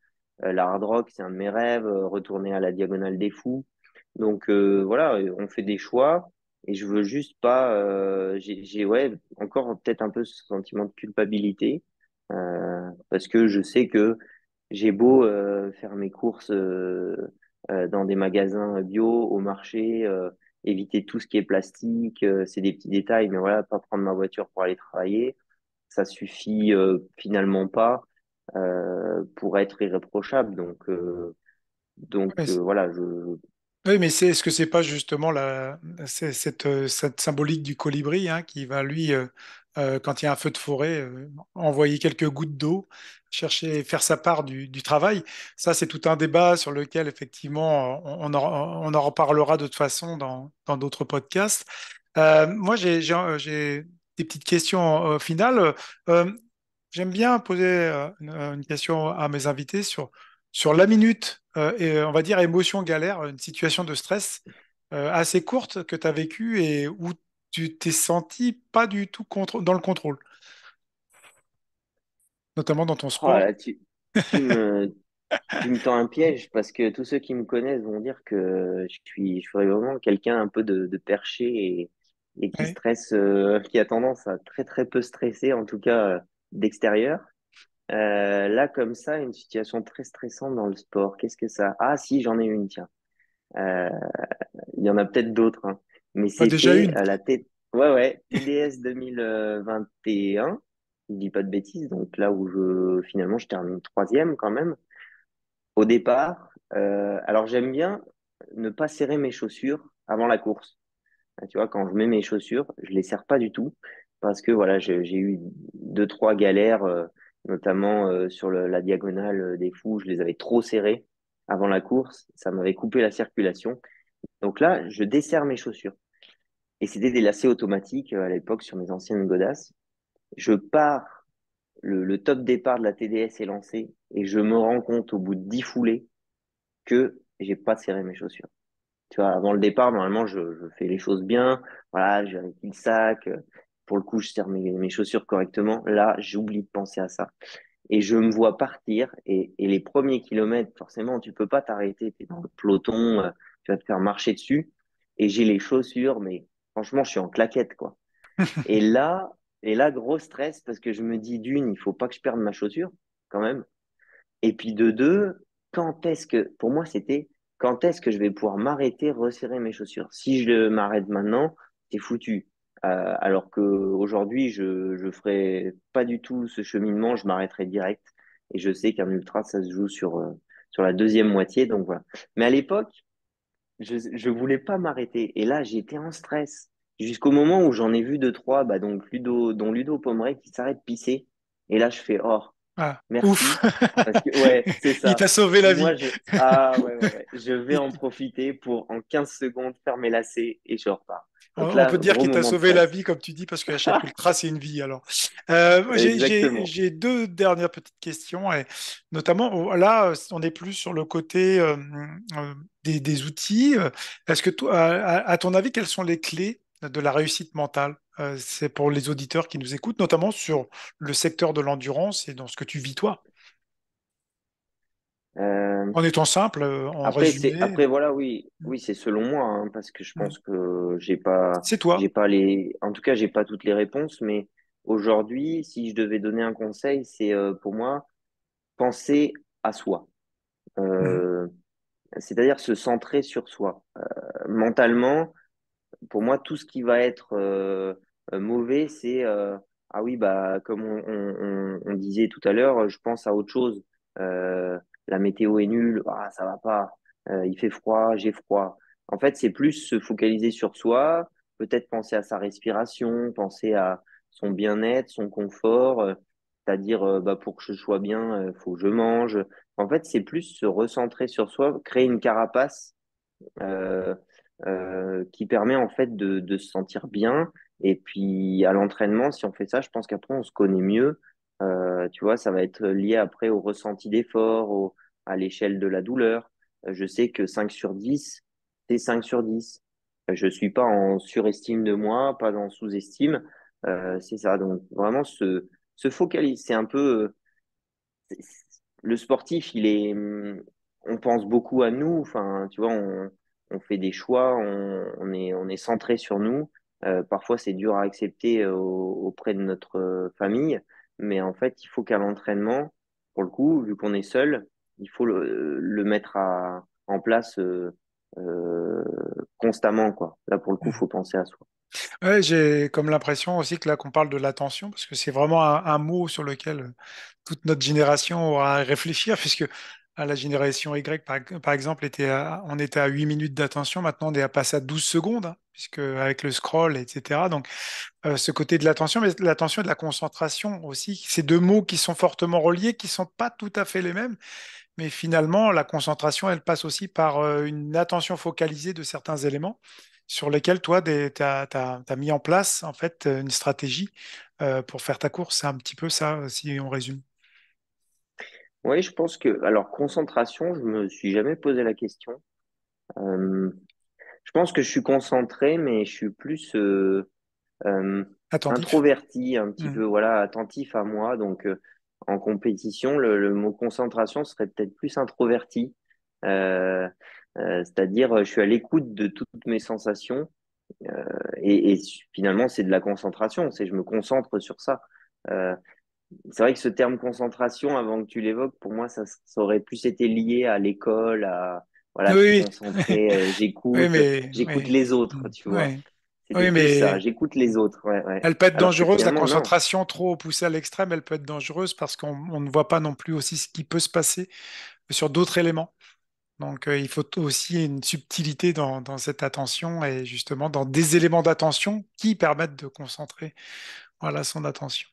la Hard Rock, c'est un de mes rêves, retourner à la Diagonale des Fous. Donc voilà, on fait des choix et je veux juste pas, ouais encore peut-être un peu ce sentiment de culpabilité parce que je sais que j'ai beau faire mes courses dans des magasins bio, au marché, éviter tout ce qui est plastique, c'est des petits détails, mais voilà, pas prendre ma voiture pour aller travailler, ça suffit finalement pas pour être irréprochable. Ouais, Voilà, oui, mais est-ce que c'est pas justement cette symbolique du colibri, hein, qui va, lui, quand il y a un feu de forêt, envoyer quelques gouttes d'eau, chercher, faire sa part du travail. Ça, c'est tout un débat sur lequel, effectivement, on en reparlera de toute façon dans d'autres podcasts. Moi, j'ai des petites questions finales. Euh, J'aime bien poser une question à mes invités sur la minute et on va dire émotion galère, une situation de stress assez courte que tu as vécue et où tu t'es senti pas du tout dans le contrôle, notamment dans ton oh sport. là, tu me, tu me tends un piège parce que tous ceux qui me connaissent vont dire que je suis vraiment quelqu'un un peu de perché et qui Ouais. stresse, qui a tendance à très très peu stresser, en tout cas d'extérieur. Là, comme ça, une situation très stressante dans le sport. Qu'est-ce que ça? Ah, si, j'en ai une, tiens. Euh, il y en a peut-être d'autres, hein. Mais Pas déjà c'était une. à la tête. Ouais, ouais, TDS 2021. Je dis pas de bêtises. Donc là où finalement, je termine troisième quand même. Au départ, alors j'aime bien ne pas serrer mes chaussures avant la course. Tu vois, quand je mets mes chaussures, je les serre pas du tout parce que voilà, j'ai eu deux, trois galères, notamment sur la diagonale des Fous, je les avais trop serrées avant la course, ça m'avait coupé la circulation. Donc là, je desserre mes chaussures. Et c'était des lacets automatiques à l'époque sur mes anciennes godasses. Je pars, le top départ de la TDS est lancé et je me rends compte au bout de 10 foulées que j'ai pas serré mes chaussures. Tu vois, avant le départ, normalement, je fais les choses bien. Voilà, je vérifie le sac. Pour le coup, je serre mes chaussures correctement. Là, j'oublie de penser à ça. Et je me vois partir. Et les premiers kilomètres, forcément, tu peux pas t'arrêter. Tu es dans le peloton, tu vas te faire marcher dessus. Et j'ai les chaussures, mais franchement, je suis en claquette, quoi. Et là, et là, gros stress parce que je me dis d'une, il faut pas que je perde ma chaussure, quand même. Et puis de deux, pour moi, c'était quand est-ce que je vais pouvoir m'arrêter, resserrer mes chaussures? Si je m'arrête maintenant, c'est foutu. Alors que aujourd'hui, je ferai pas du tout ce cheminement, je m'arrêterai direct. Et je sais qu'un ultra, ça se joue sur la deuxième moitié, donc voilà. Mais à l'époque, je voulais pas m'arrêter. Et là, j'étais en stress. Jusqu'au moment où j'en ai vu deux, trois, bah, donc dont Ludo Pomeray qui s'arrête pisser. Et là, je fais, oh, Ah, ouf. merci. Parce que, ouais, c'est Il ça. t'a sauvé la vie. Ah, ouais, ouais, ouais. Je vais Il- en profiter pour, en 15 secondes, faire mes lacets et je repars. Donc On là, peut dire gros qu'il t'a moment de sauvé la stress. vie, comme tu dis, parce qu'à chaque ultra, c'est une vie. Alors, Exactement. j'ai deux dernières petites questions, et notamment là, on est plus sur le côté des outils. Est-ce que toi, à ton avis, quelles sont les clés de la réussite mentale? C'est pour les auditeurs qui nous écoutent, notamment sur le secteur de l'endurance et dans ce que tu vis toi. Euh, En étant simple, en Après, résumé, voilà, oui, oui, c'est selon moi, hein, parce que je mm, pense que c'est toi. en tout cas, j'ai pas toutes les réponses, mais aujourd'hui, si je devais donner un conseil, c'est pour moi, penser à soi. Mm, Euh, C'est-à-dire se centrer sur soi. Mentalement, pour moi, tout ce qui va être mauvais, c'est ah oui, bah comme on disait tout à l'heure, je pense à autre chose. La météo est nulle, ah ça va pas. Il fait froid, j'ai froid. En fait, c'est plus se focaliser sur soi, peut-être penser à sa respiration, penser à son bien-être, son confort. C'est-à-dire, bah, pour que je sois bien, faut que je mange. En fait, c'est plus se recentrer sur soi, créer une carapace euh, qui permet en fait de se sentir bien. Et puis à l'entraînement, si on fait ça, je pense qu'après on se connaît mieux. Tu vois, ça va être lié après au ressenti d'effort, à l'échelle de la douleur. Je sais que 5 sur 10 c'est 5 sur 10. Je suis pas en surestime de moi, pas en sous-estime. C'est ça. Donc vraiment se focaliser. C'est un peu le sportif, on pense beaucoup à nous. Enfin, tu vois, on fait des choix, on est centré sur nous. Parfois, c'est dur à accepter auprès de notre famille, mais en fait, il faut qu'à l'entraînement, pour le coup, vu qu'on est seul, il faut le mettre en place euh, constamment, quoi. Là, pour le coup, il mm. faut penser à soi. Ouais, j'ai comme l'impression aussi que là qu'on parle de l'attention, parce que c'est vraiment un mot sur lequel toute notre génération aura à réfléchir, puisque à la génération Y, par exemple, on était à 8 minutes d'attention, maintenant on est à passer à 12 secondes, hein, puisque avec le scroll, etc. Donc ce côté de l'attention, mais l'attention et de la concentration aussi, ces deux mots qui sont fortement reliés, qui sont pas tout à fait les mêmes, mais finalement la concentration, elle passe aussi par une attention focalisée de certains éléments sur lesquels toi, tu as mis en place en fait une stratégie pour faire ta course. C'est un petit peu ça, si on résume. Oui, je pense que, alors, concentration, je me suis jamais posé la question. Euh, Je pense que je suis concentré, mais je suis plus euh, Attentif. introverti, un petit Mm. peu, voilà, attentif à moi. Donc, en compétition, le mot concentration serait peut-être plus introverti. Euh, C'est-à-dire, je suis à l'écoute de toutes mes sensations et finalement, c'est de la concentration. C'est je me concentre sur ça. Euh, C'est vrai que ce terme concentration, avant que tu l'évoques, pour moi, ça aurait plus été lié à l'école, à voilà, je suis Oui, oui, concentré, oui, j'écoute les autres, tu vois. ouais. C'était Oui, plus ça, mais j'écoute les autres, ouais, ouais. elle peut être Alors que dangereuse, la finalement, non. concentration trop poussée à l'extrême, elle peut être dangereuse parce qu'on ne voit pas non plus aussi ce qui peut se passer sur d'autres éléments. Donc, il faut aussi une subtilité dans cette attention et justement dans des éléments d'attention qui permettent de concentrer, voilà, son attention.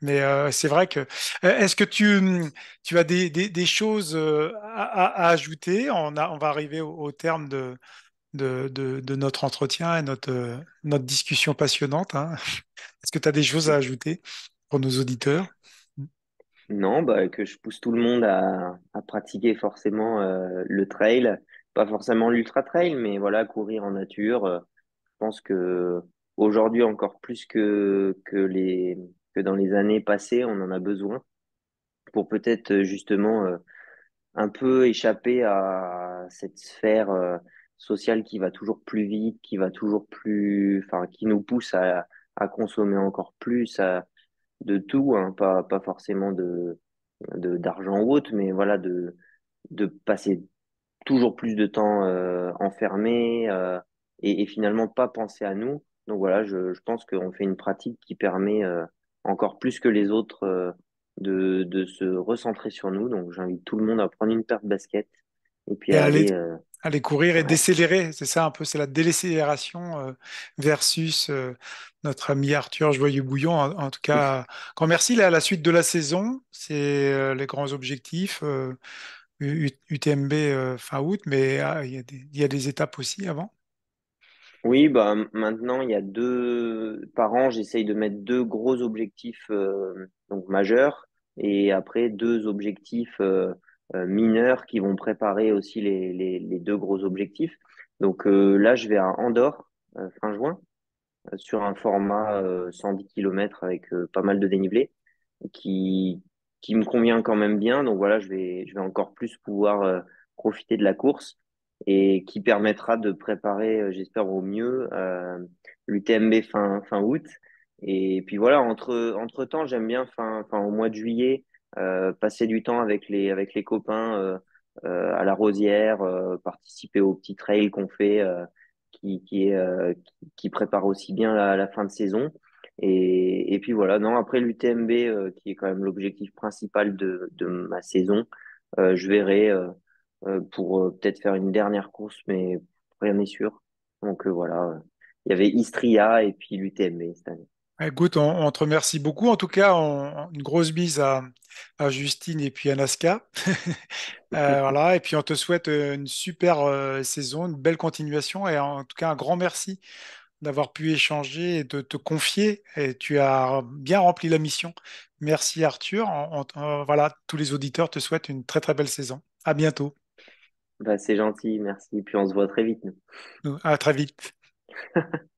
Mais c'est vrai que. Est-ce que tu as des choses à ajouter? On va arriver au terme de notre entretien et notre discussion passionnante, hein. Est-ce que tu as des choses à ajouter pour nos auditeurs? Non, bah, que je pousse tout le monde à pratiquer forcément le trail, pas forcément l'ultra trail, mais voilà, courir en nature. Je pense que aujourd'hui encore plus que dans les années passées, on en a besoin pour peut-être justement un peu échapper à cette sphère sociale qui va toujours plus vite, qui va toujours plus, enfin, qui nous pousse à consommer encore plus, de tout, hein, pas forcément d'argent ou autre, mais voilà, de passer toujours plus de temps enfermé et finalement pas penser à nous. Donc voilà, je pense qu'on fait une pratique qui permet encore plus que les autres de se recentrer sur nous. Donc j'invite tout le monde à prendre une paire de baskets et puis Et à aller, aller courir et ouais, décélérer, c'est ça un peu, c'est la décélération versus notre ami Arthur Joyeux-Bouillon. En tout cas, grand merci. Là, la suite de la saison, c'est les grands objectifs, UTMB fin août, mais il y a des étapes aussi avant. oui, bah maintenant il y a par an, j'essaye de mettre deux gros objectifs donc majeurs et après deux objectifs mineurs qui vont préparer aussi les deux gros objectifs. Donc là, je vais à Andorre fin juin sur un format 110 km avec pas mal de dénivelé qui qui me convient quand même bien. Donc voilà, je vais encore plus pouvoir profiter de la course et qui permettra de préparer, j'espère au mieux, l'UTMB fin août. Et puis voilà, entre temps, j'aime bien au mois de juillet passer du temps avec les copains à la Rosière, participer au petit trail qu'on fait qui est qui prépare aussi bien la fin de saison. Et puis voilà, non, après l'UTMB, qui est quand même l'objectif principal de ma saison, je verrai pour peut-être faire une dernière course, mais rien n'est sûr. Donc voilà, il y avait Istria et puis l'UTMB cette année. Écoute, on te remercie beaucoup. En tout cas, une grosse bise à Justine et puis à Nasca. Voilà, et puis on te souhaite une super saison, une belle continuation et en tout cas un grand merci d'avoir pu échanger et de te confier. Et tu as bien rempli la mission. Merci Arthur. Voilà, tous les auditeurs te souhaitent une très très belle saison. À bientôt. Bah, c'est gentil, merci. Puis on se voit très vite. À très vite.